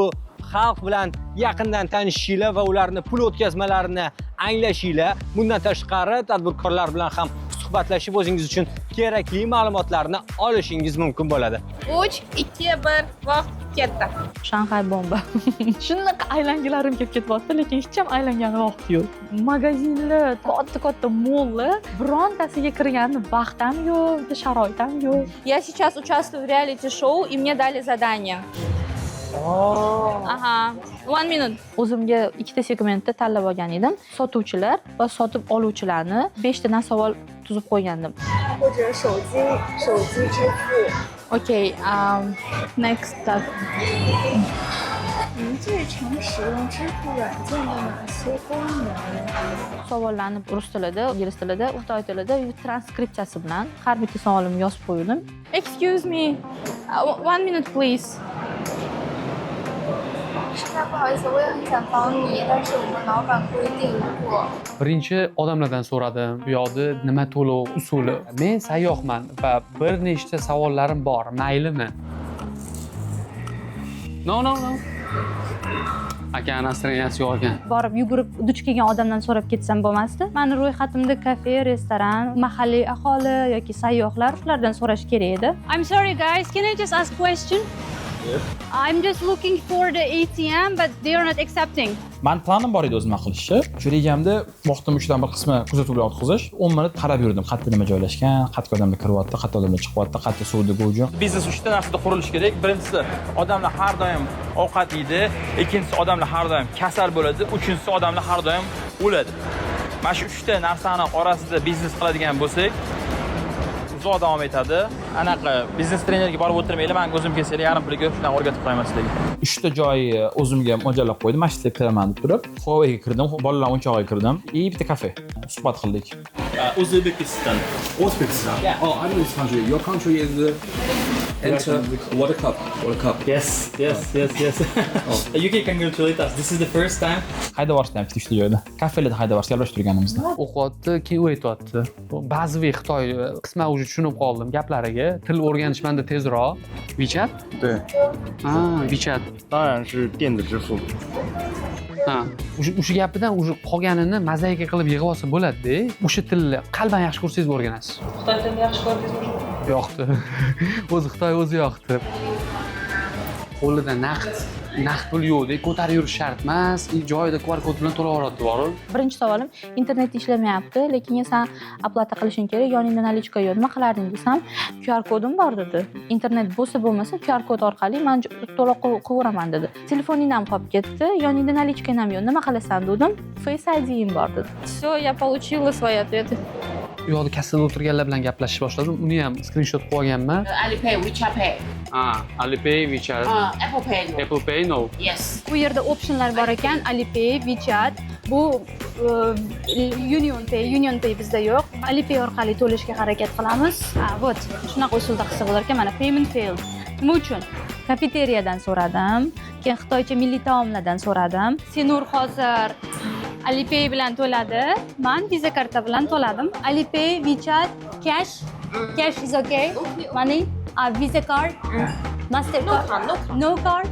xalq bilan yaqindan tanishishinglar va ularni pul o'tkazmalarini anglashinglar. Bundan tashqari tadbirkorlar bilan ham suhbatlashib o'zingiz uchun kerakli ma'lumotlarni olishingiz mumkin bo'ladi. 3, 2, 1, vaqt ketdi. Shanxay bomba. Shunaqa aylangalarim kelib ketyapti, lekin hech ham aylangani vaqt yo'q. Magazinlar, katta mollar, birontasiga kirgani vaqt ham yo'q, sharoit ham yo'q. Я сейчас участвую в реалити-шоу, и мне дали задание. Aha, 1 minute. O'zimga ikkita segmentda tanlab olgan edim. Sotuvchilar va sotib oluvchilarni 5 tadan savol tuzib qo'ygandim. Okay, next up. 您最常使用支付软件的哪些功能？ Savollarni rus tilida, ingliz tilida, xitoy tilida va transkripsiyasi bilan har bitta savolimni yozib qo'ydim. Excuse me. 1 minute please. 实在不好意思，我也很想帮你，但是我们老板规定，如果 Birinchi odamlardan so'radim, bu yoqda nima to'lov usuli. Men sayyohman va bir nechta savollarim bor, maylimi? No. Aka nasriyasi yo'q ekan. Borib yugurib duch kelgan odamdan so'rab ketsam bo'lmasdi. Meni ro'yxatimda kafe, restoran, mahalliy aholi yoki sayyohlar ulardan so'rash kerak edi. I'm sorry guys, can I just ask question? Yes. I'm just looking for the ATM but they are not accepting. Men planim bor edi o'zim qilishni. Shu rejamda vaqtim uchdan bir qismi kuzatuv bilan o'tkazish. 10 minut qarab yurdim, qayerda nima joylashgan, qayerda odamlar kiryapti, qayerda odamlar chiqyapti, qayerda suvda go'jun. Biznes 3 ta narsada qurilishi kerak. Birinchisi, odamlar har doim ovqat yeydi, ikkinchisi odamlar har doim kasal bo'ladi, uchinchisi odamlar har doim o'ladi. Mana shu 3 ta narsani orasida biznes qiladigan bo'lsak, uzoq davom etadi. Anaqa biznes trenerga borib o'tirmaylar, men o'zim kelsanglar yarim pulga shundan o'rgatib qo'yaman sizlarga. 3 ta joyni o'zimga mo'ljallab qo'ydim, mana shu yerga kiraman deb turib, Huawei'ga kirdim, bolalar o'yinchog'iga kirdim, bitta kafe. Suhbat qildik. Uzbekistan. Yeah. Oh, I know this country. Your country is enter World Cup. Yes. You can congratulate us. This is the first time. Hayda borsam, ikkita joyda. Kafelarda hayda borsa gaplashtirganimizda. O'qiyapti, keyin o'ytyapti. Ba'zi Xitoy qisman уже tushunib qoldim gaplariga. Til o'rganish menda tezroq. WeChat? 对。WeChat. 当然是电子支付。 o'sha gapidan o'sha qolganini mozaika qilib yig'ib olsa bo'ladi-da. O'sha tilni qalban yaxshi ko'rsangiz o'rganasiz. Xitoy tilini yaxshi ko'rdingizmi? Yoqdi. O'zi Xitoy o'zi yoqdi. Qo'lida naqd naqd pul yo'qda, ko'tarib yurish shart emas. Joyida QR kod bilan to'laveradi borib. Birinchi savolim, internet ishlamayapti, lekin sen oplata qilishing kerak, yoningda nalichka yo'q. Nima qilarding desam, QR kodim bor dedi. Internet bo'lsa bo'lmasa, QR kod orqali men to'lab qo'yaveraman dedi. Telefoningdan ham qolib ketdi, yoningda nalichka ham yo'q. Nima qilasan dedim. Face ID'im bor dedi. Всё, я получила свои ответы. U yoqda kassada o'tirganlar bilan gaplashishni boshladim. Uni ham skrinshot qilib olganman. Alipay, WeChat Pay. Alipay, WeChat. Apple Pay. Apple Pay no. Yes. Bu yerda optionlar bor ekan, Alipay, WeChat, bu Union Pay bizda yo'q. Alipay orqali to'lashga harakat qilamiz. Вот, shunaqa usulda qilsa bo'lar ekan. Mana payment failed. Nima uchun? Kafeteriyadan so'radim, keyin Xitoycha milliy taomlardan so'radim. Senur hozir Alipay bilan to'ladi, men Visa karta bilan to'ladim. Alipay, WeChat, cash. Cash is okay. Money, Visa card. Mastercard. No card.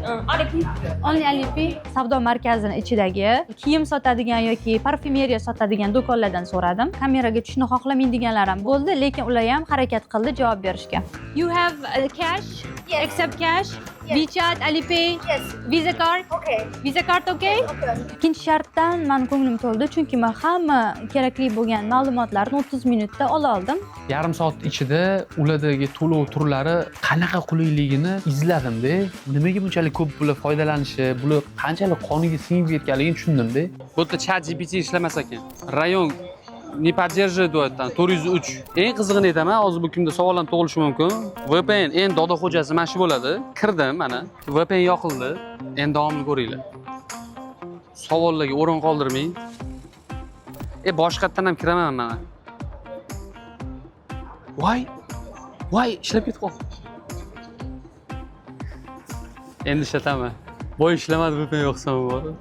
Only Alipay. Savdo markazini ichidagi kiyim sotadigan yoki parfumeriya sotadigan do'konlardan so'radim. Kameraga tushishni xohlamaydiganlarim bo'ldi, lekin ular ham harakat qildi javob berishga. You have cash? Yes. Accept cash? Yes. WeChat, Alipay? Yes. Visa card? Okay. Visa card okay? Okay. Ikkinchi shartdan men ko'nglim to'ldi, chunki men hamma kerakli bo'lgan ma'lumotlarni 30 minutda ola oldim. Yarim soat ichida ulardagi to'lov turlari qanaqa qulayligini izladim-da. Nimaga bunchalik ko'p bular foydalanishi, bular qanchalik qoniga singib ketganligini tushundim-da. Bu yerda ChatGPT ishlamas ekan. Rayon не поддерживает там 403. Eng qizig'ini aytaman, hozir bu kunda savol ham tug'ilishi mumkin. VPN endi doda xo'jasi mana shu bo'ladi. Kirdim mana. VPN yoqildi. Endi davomini ko'ringlar. Savollarga o'rin qoldirmang. Boshqatdan ham kiraman mana. Voy, ishlab ketib qoldi. Endi ishlataman. Boy ishlamadi VPN yoqsam bo'ladi.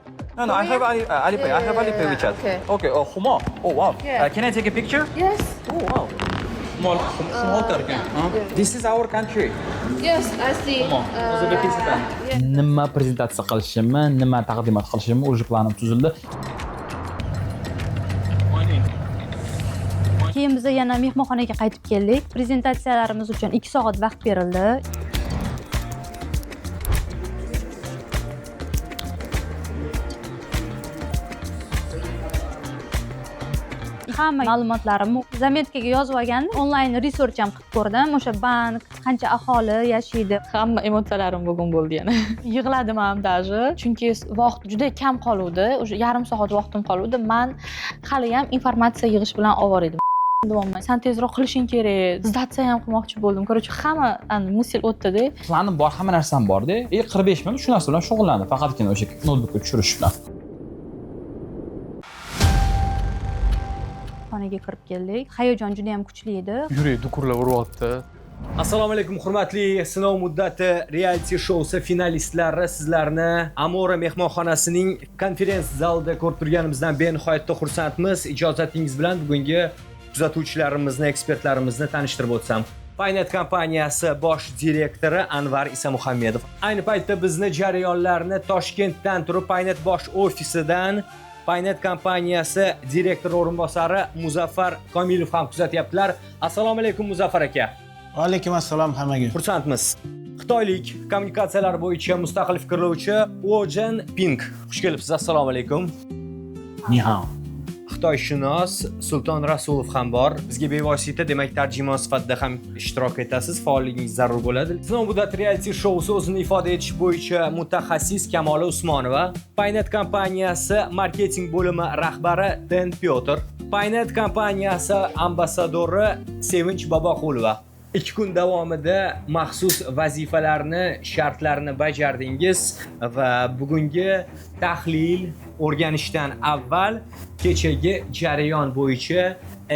No, I have Alipay. I have Alipay WeChat. Okay. Oh, Humo. Oh, wow. Yeah. Can I take a picture? Yes. Oh, wow. Small Turkey. This is our country. Yes, I see. Nima prezentatsiya qilishimni, nima taqdimot qilishimni o'zi planim tuzildi. Keyin biz yana mehmonxonaga qaytib keldik. Prezentatsiyalarimiz uchun 2 soat vaqt berildi. Hamma ma'lumotlarimni zametkaga yozib olgandim. Onlayn research ham qilib ko'rdim. O'sha bank, qancha aholi yashaydi. Hamma emotsiyalarim bugun bo'ldi yana. Yig'ladim ham даже. Chunki vaqt juda kam qoluvdi. O'sha yarim soat vaqtim qoluvdi. Men hali ham informatsiya yig'ish bilan ovora edim. Sen tezroq qilishing kerak. Zdatsiya ham qilmoqchi bo'ldim. Короче, hamma musel o'tdi-da. Planim bor, hamma narsam bor-da. 45 minut shu narsa bilan shug'ullandim. Faqatgina o'sha notebookga tushirish bilan. Xonaga kirib keldik. Hayajon juda ham kuchli edi. Yurak dukurlab uryapti. Assalomu alaykum hurmatli sinov muddati reality shousi finalistlari, sizlarni Amora mehmonxonasining konferens zalida ko'rib turganimizdan benihoyatda xursandmiz. Ijozatingiz bilan bugungi kuzatuvchilarimizni, ekspertlarimizni tanishtirib o'tsam. Paynet kompaniyasi bosh direktori Anvar Isamuhammedov. Ayni paytda bizni jarayonlarni Toshkentdan turib Paynet bosh ofisidan Paynet kompaniyasi direktor o'rinbosari Muzaffar Komilov ham kuzatyaptilar. Assalomu alaykum Muzaffar aka. Va alaykum assalom hammaga. Xursandmiz. Xitoylik kommunikatsiyalar bo'yicha mustaqil fikrlovchi Ojen Ping. Xush kelibsiz. Assalomu alaykum. Ni hao. Xitoyshunos Sulton Rasulov ham bor. Bizga bevosita, demak, tarjimon sifatida ham ishtirok etasiz. Faolligingiz zarur bo'ladi. Sinov muddati reality shousi o'zini ifoda etish bo'yicha mutaxassis Kamola Usmonova, Paynet kompaniyasi marketing bo'limi rahbari Den Pyotr, Paynet kompaniyasi ambassadori Sevinch Boboqulova. 2 kun davomida maxsus vazifalarni, shartlarini bajardingiz va bugungi tahlil o'rganishdan avval kechagi jarayon bo'yicha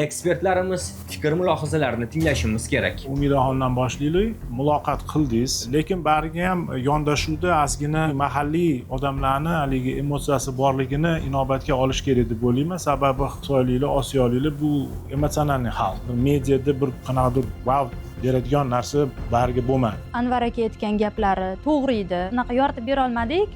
ekspertlarimiz fikr mulohazalarini tinglashimiz kerak. Umidaxondan boshlaylik. Muloqot qildingiz, lekin bariga ham yondashuvda ozgina mahalliy odamlarni haligi emotsiyasi borligini inobatga olish kerak deb o'ylayman. Sababi xitoyliklar, osiyoliklar bu emotsionalniy xalq. Mediada bir qanaqadir wow beradigan narsa bariga bo'lmadi. Anvar aka aytgan gaplari to'g'ri edi. Unaqa yoritib bera olmadik,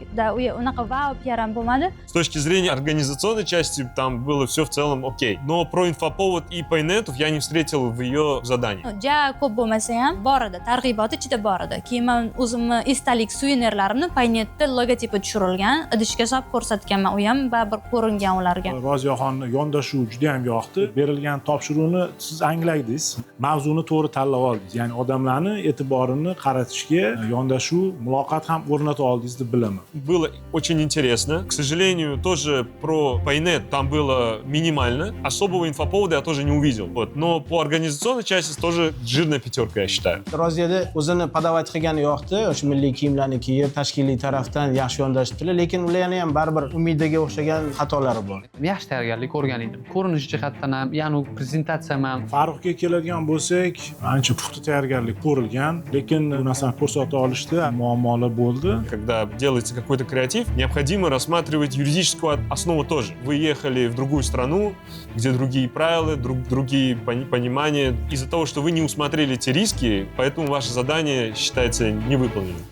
unaqa vau PR ham bo'lmadi. С точки зрения организационной части там было все в целом окей. Но про инфоповод и Paynet я не встретил в ее задании. Ja ko'p bo'lmasa ham bor edi, targ'ibot ichida bor edi. Keyin men o'zimni esdalik suvenirlarimni Paynetda logotipi tushirilgan idishga solib ko'rsatganman. U ham baribir ko'ringan ularga. Roziyaxonni yondashuv juda ham yoqdi. Berilgan topshiriqni siz angladingiz, mavzuni to'g'ri tanlab oldingiz. Ya'ni odamlarni e'tiborini qaratishga yondashuv, muloqot ham o'rnata oldingiz deb bilaman. Было очень интересно. К сожалению, тоже про Paynet там было минимально. Особого инфоповода я тоже не увидел. Вот. Но по организационной части тоже жирная пятерка, я считаю. Roziyada o'zini podovat qilgani yoqdi, o'sha milliy kiyimlarni kiyib, tashkiliy tarafdan yaxshi yondashibdilar, lekin ularning ham baribir umidaga o'xshagan xatolari bor. Yaxshi tayyorgarlik ko'rgan edim. Ko'rinish jihatdan ham, ya'ni prezentatsiyam ham. Farruxga keladigan bo'lsak, ancha puxta tayyorgarlik ko'rilgan, lekin bu narsani ko'rsata olishda muammolar bo'ldi. Когда делается какой-то креатив, необходимо рассматривать юридическую основу тоже. Вы ехали в другую страну, где другие правила, другие понимания. Из-за того, что вы не усмотрели эти риски, поэтому ваше задание считается невыполненным.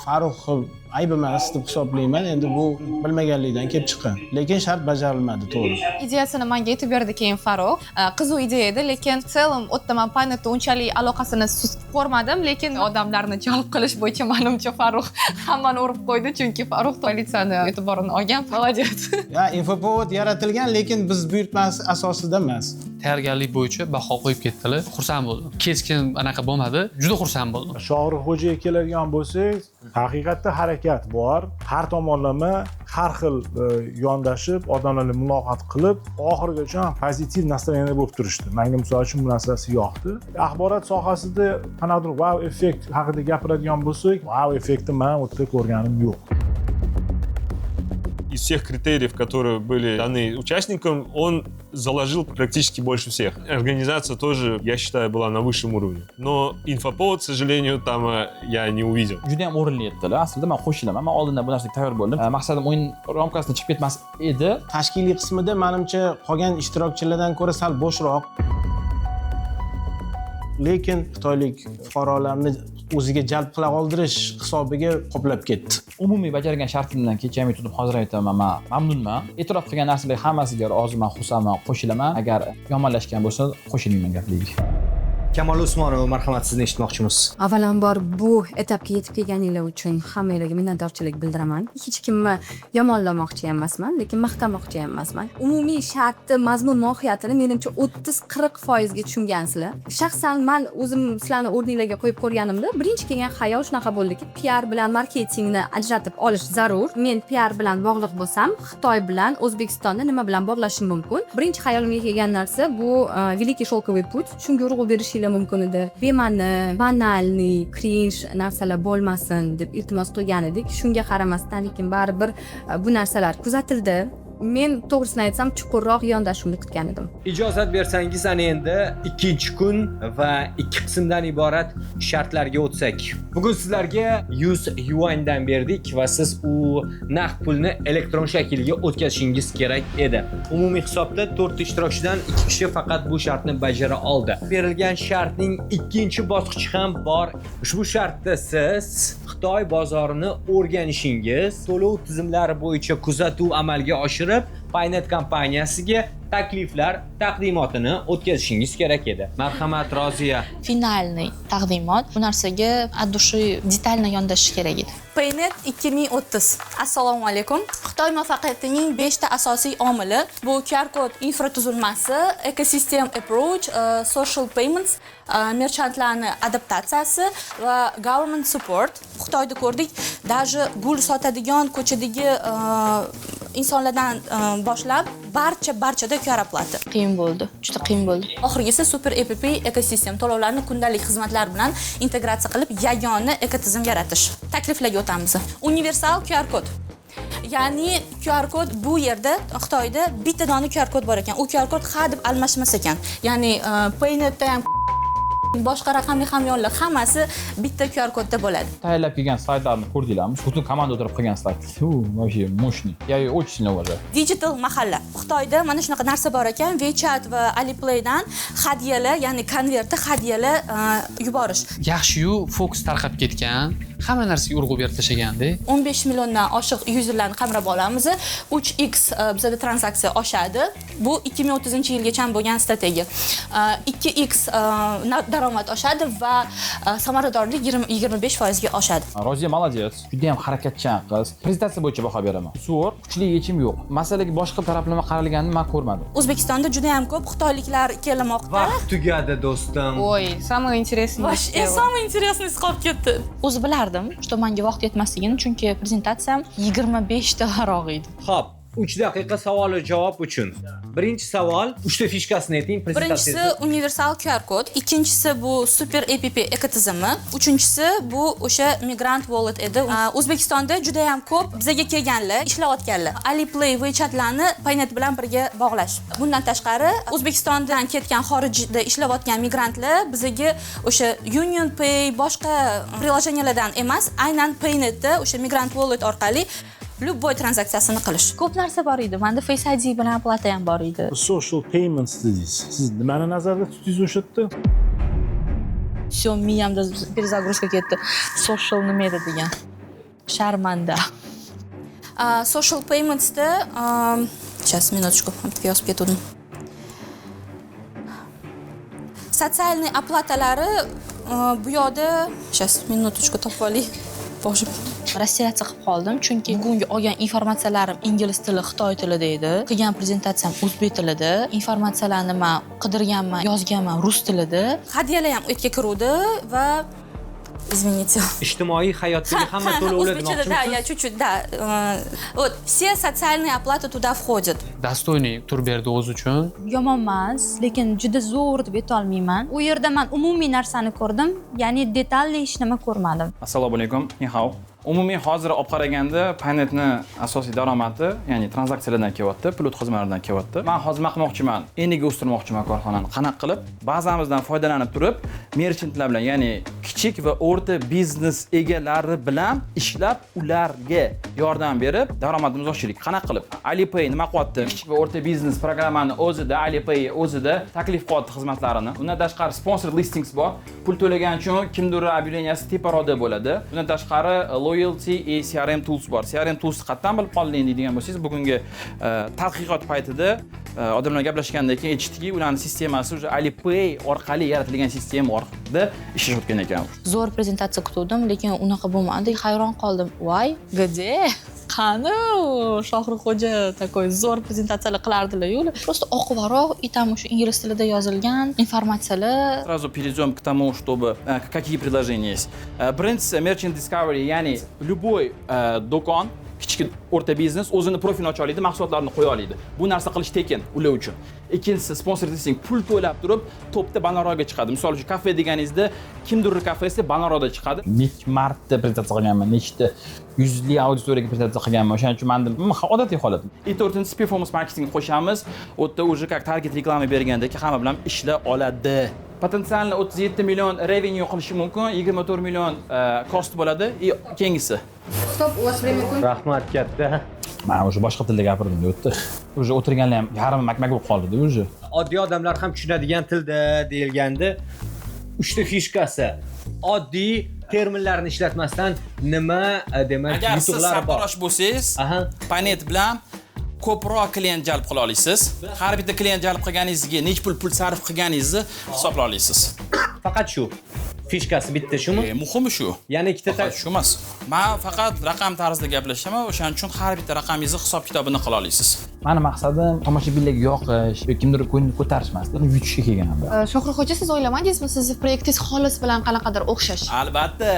Farruh ayb emas deb hisoblayman. Endi bu bilmaganlikdan kelib chiqqan. Lekin shart bajarilmadi, to'g'ri. Ideyasini menga aytib berdi keyin Farruh. Qiziq ideya edi, lekin в целом o'tda men Paynetda unchalik aloqasini ko'rmadim, lekin odamlarni jalb qilish bo'yicha menimcha Farruh hammani urib qo'ydi, chunki Farruh politsiyani e'tiborini olgan. Молодец. Ya, infopovod yaratilgan, lekin biz buyurtmasi asosida emas. Tayyorgarlik bo'yicha baho qo'yib ketdilar. Xursand bo'ldim. Keskin anaqa bo'lmadi. Juda xursand bo'ldim. Shohrux xo'jaga keladigan bo'lsak, haqiqatda harakat bor. Har tomonlama har xil yondashib, odamlarga muloqot qilib, oxirigacha pozitiv nastroyeniyada bo'lib turishdi. Menga misol uchun bu narsasi yoqdi. Axborot sohasida qanaqadir wow effekt haqida gapiradigan bo'lsak, wow effektni men u yerda ko'rganim yo'q. Из всех критериев, которые были даны участникам, он заложил практически больше всех. Организация тоже, я считаю, была на высшем уровне. Но инфоповод, к сожалению, там я не увидел. Juda ham o'rinli etdilar. Aslida men qo'shilaman. Men oldindan bu narsaga tayyor bo'ldim. Maqsadim o'yin ramkasidan chiqib ketmas edi. Tashkiliy qismida menimcha qolgan ishtirokchilardan ko'ra sal bo'shroq. Lekin xitoylik fuqarolarni o'ziga jalb qila oldirish hisobiga qoplab ketdi. Umumiy bajargan shartimdan kechamiy tutib hozir aytaman, men mamnunman. E'tirof qilgan narsalar hammasiga roziman, xursandman, qo'shilaman. Agar yomonlashgan bo'lsa, qo'shilmayman gapligiga. Kamol Usmonov, marhamat, sizni eshitmoqchimiz. Avvalambor bu etapga yetib kelganinglar uchun hammanglarga minnatdorchilik bildiraman. Hech kimni yomonlamoqchi emasman, lekin maqtamoqchi emasman. Umumiy shartni, mazmun mohiyatini menimcha 30-40% ga tushungansizlar. Shaxsan men o'zim sizlarni o'rninglarga qo'yib ko'rganimda, birinchi kelgan xayol shunaqa bo'ldiki, PR bilan marketingni ajratib olish zarur. Men PR bilan bog'liq bo'lsam, Xitoy bilan O'zbekistonni nima bilan bog'lashim mumkin? Birinchi xayolimga kelgan narsa bu Великий шелковый путь. Shunga urg'u berish mumkin edi. Bema'ni, banalniy, cringe narsalar bo'lmasin deb iltimos qilgan edik. Shunga qaramasdan lekin baribir bu narsalar kuzatildi. Men to'g'risini aytsam, chuqurroq yondashuvni kutgan edim. Ijozat bersangiz, ana endi ikkinchi kun va ikki qismdan iborat shartlarga o'tsak. Bugun sizlarga 100 yuandan berdik va siz u naqd pulni elektron shaklga o'tkazishingiz kerak edi. Umumiy hisobda 4 ishtirokchidan 2 kishi faqat bu shartni bajara oldi. Berilgan shartning ikkinchi bosqichi ham bor. Ushbu shartda siz Xitoy bozorini o'rganishingiz, to'lov tizimlari bo'yicha kuzatuv amalga oshirib, Paynet kompaniyasiga takliflar taqdimotini o'tkazishingiz kerak edi. Marhamat, Roziya. Finalniy taqdimot. Bu narsaga от души detalni yondashish kerak edi. Paynet 2030. Assalomu alaykum. Xitoy muvaffaqiyatining 5 ta asosiy omili bu QR kod infratuzilmasi, ekosistem approach, social payments, merchantlarni adaptatsiyasi va government support. Xitoyda ko'rdik, даже gul sotadigan ko'chadagi insonlardan boshlab barchada QR oplati. Qiyin bo'ldi, juda qiyin bo'ldi. Oxirgisi super app ekosistem to'lovlarni kundalik xizmatlar bilan integratsiya qilib yagona ekotizim yaratish. Takliflarga o'tamiz. Universal QR kod. Ya'ni QR kod bu yerda Xitoyda bitta dona QR kod bor ekan. U QR kod har deb almashmas ekan. Ya'ni Paynetda ham boshqa raqamli hamyonlar hammasi bitta QR kodda bo'ladi. Tayyorlab kelgan slaydlarni ko'rdinglarmi? Butun komanda o'tirib qilgan slayd. Вообще мощный. Я ее очень сильно уважаю. Digital mahalla. Xitoyda mana shunaqa narsa bor ekan. WeChat va Aliplaydan hadyalar, ya'ni konvertda hadyalar yuborish. Yaxshi-yu, fokus tarqab ketgan. Hamma narsaga urg'u berib tashlaganda. 15 milliondan oshiq userlarni qamrab olamiz. 3x bizada tranzaksiya oshadi. Bu 2030-yilgacha bo'lgan strategiya. 2x daromad oshadi va samaradorlik 25% ga oshadi. Roziya молодец. Juda ham harakatchan qiz. Prezentatsiya bo'yicha baho beraman. Zo'r, kuchli yechim yo'q. Masalaga boshqa taraflama qaralganini men ko'rmadim. O'zbekistonda juda ham ko'p xitoyliklar kelmoqda. Vaqt tugadi do'stim. Ой, самое интересное. Самое интересное qolib ketdi. O'zi bilardim, что menga vaqt yetmasligini, chunki prezentatsiyam 25 ta varoq edi. Xo'p, 3 daqiqa savol javob uchun. Birinchi savol, 3 ta fishkasini ayting prezentatsiyada. Birinchisi universal QR kod, ikkinchisi bu super app ekotizimi, uchinchisi bu o'sha migrant wallet edi. O'zbekistonda juda ham ko'p bizaga kelganlar, ishlayotganlar. Alipay, WeChatlarni Paynet bilan birga bog'lash. Bundan tashqari, O'zbekistondan ketgan xorijda ishlayotgan migrantlar bizaga o'sha UnionPay, boshqa prilojenelardan emas, aynan Paynetda o'sha migrant wallet orqali любой tranzaksiyasini qilish. Ko'p narsa bor edi. Menda Face ID bilan plata ham bor edi. Social payments dedingiz. Siz nimani nazarda tutingiz o'sha yerda? Всё, miyamda перезагрузка ketdi. Social nima edi degan. Sharmanda. Social paymentsda сейчас minutочку, yozib ketdim. Sotsialniy oplatalari bu yoqda сейчас minutочку topib olay. Boshim Rossiyacha qilib qoldim, chunki bugungi olgan informatsiyalarim ingliz tili, xitoy tilida edi. Qilgan prezentatsiyam o'zbek tilida, informatsiyalarni men qidirganman, yozganman rus tilida. Hadyalar ham o'tga kiruvdi va извините. Ijtimoiy hayotdagi hamma to'lovlar demoqchimisiz? Да, я чуть-чуть, да. Вот все социальные оплаты туда входят. Достойный tur berdi o'zi uchun. Yomon emas, lekin juda zo'r deb aytolmayman. U yerda men umumiy narsani ko'rdim, ya'ni detalli hech nima ko'rmadim. Assalomu alaykum. Ni hao. Umumiy hozir olib qaraganda Paynetni asosiy daromadi, ya'ni tranzaksiyalardan kelyapti, plyut xizmatlaridan kelyapti. Men hozir nima qilmoqchiman? Eniga o'stirmoqchiman korxonani. Qanaqa qilib bazamizdan foydalanib turib, merchantlar bilan, ya'ni kichik va o'rta biznes egalari bilan ishlab, ularga yordam berib, daromadimizni oshirdik. Qanaqa qilib? Alipay nima qilyapti? Kichik va o'rta biznes programmani o'zida, Alipay o'zida taklif qilyapti xizmatlarini. Undan tashqari sponsored listings bor. Pul to'lagan uchun kimdir объявленияsi teparoqda bo'ladi. Undan tashqari Loyalty и CRM tools bor. CRM tools qatdan bilib qolding deydigan bo'lsangiz, bugungi tadqiqot paytida odamlar gaplashgandan keyin aytishdiki, ularning sistemasi o'sha Alipay orqali yaratilgan sistema orqali ishlayotgan ekan. Zo'r prezentatsiya kutdim, lekin unaqa bo'lmadi. Hayron qoldim. Voy, где? Qani Shohruxxo'ja такой zo'r prezentatsiyalar qilardilar-yu. Просто oqvaroq и там o'sha ingliz tilida yozilgan informatsiyalar. Сразу перейдем к тому, чтобы какие предложения есть. Birinchisi Merchant Discovery, ya'ni любой do'kon, kichik o'rta biznes o'zini profilini ocha oladi, mahsulotlarini qo'ya oladi. Bu narsa qilish tekin ular uchun. Ikkinchisi sponsor listing, pul to'lab turib, topda banorga chiqadi. Misol uchun kafe deganingizda kimdir kafesi banorda chiqadi. Necha marta prezentatsiya qilganman, nechta yuzli auditoriyaga prezentatsiya qilganman. O'shaning uchun menda odatiy holat. И to'rtinchisi performance marketing qo'shamiz. U yerda уже как target reklama bergandek hamma bilan ishlay oladi. Potensialni 37 million revenue qilishi mumkin, 24 million cost bo'ladi. Keyingisi. Stop, у вас время кончилось. Rahmat katta. Men o'sha boshqa tilda gapirdim o'tdi. O'sha o'tirganlar ham yarimi makmak bo'lib qoldi-da o'sha. Oddiy odamlar ham tushunadigan tilda deyilganda 3 ta fishkasi. Oddiy terminlarni ishlatmasdan nima demak Agar siz yutuqlari bor. sartarosh bo'lsangiz, Paynet bilan ko'proq klient jalb qila olasiz. Har bitta klient jalb qilganingizga necha pul sarf qilganingizni hisoblay olasiz. Faqat shu. Fishkasi bitta shumi? Muhimi shu. Ya'ni ikkita shu emas. Men faqat raqam tarzida gaplashaman, o'shaning uchun har bitta raqamingizni hisob kitobini qila olasiz. Meni maqsadim tomoshabinlarga yoqish, kimdir ko'nglini ko'tarish emas, uni yutishga kelganman. Shohruxxo'ja, siz o'ylamadingizmi, sizni proyektingiz xolis bilan qanaqadir o'xshash? Albatta.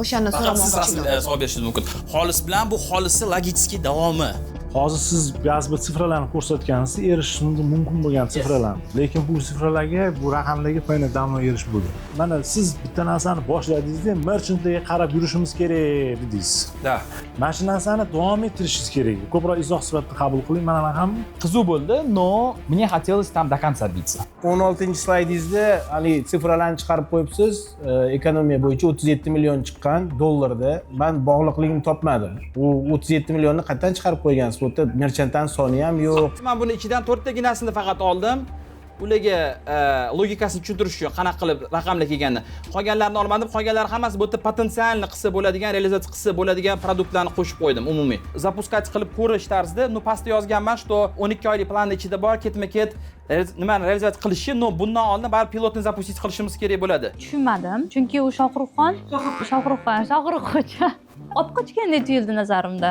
O'shani so'ramoqchi edim. Savol berishingiz mumkin. Xolis bilan bu xolisni logический davomi. hozir siz ba'zi bir sifralarni ko'rsatganingizda erishish mumkin bo'lgan sifralarni, lekin bu sifralarga, bu raqamlarga Paynet davom erishib bo'lgan. Mana siz bitta narsani boshladingizda merchantlarga qarab yurishimiz kerak dedingiz. Da. Mana shu narsani davom ettirishingiz kerak. Ko'proq izoh sifatida qabul qiling. Mana raqam Qiziq bo'ldi, но мне хотелось там до конца биться. 16-slaydingizda hali sifralarni chiqarib qo'yibsiz. Ekonomiya bo'yicha 37 million chiqqan dollarda. Men bog'liqligini topmadim. U 37 millionni qayerdan chiqarib qo'ygansiz? Bu yerda merchantdan soni ham yo'q. Men buni ichidan 4 taginasini faqat oldim. Ularga logikasini tushuntirish uchun qanaqa qilib raqamlar kelganini. Qolganlarini olmadim. Qolganlari hammasi bu yerda potensialni qilsa bo'ladigan, realizatsiya qilsa bo'ladigan produktlarni qo'shib qo'ydim umumiy. Zapuskать qilib ko'rish tarzida, pastda yozganman, что 12 oylik planning ichida bor, ketma-ket nimani realizatsiya qilishi, bundan oldin baribir pilotni zapустить qilishimiz kerak bo'ladi. Tushunmadim, chunki u Shohruxxo'cha olib qochgandek tuyuldi nazarimda.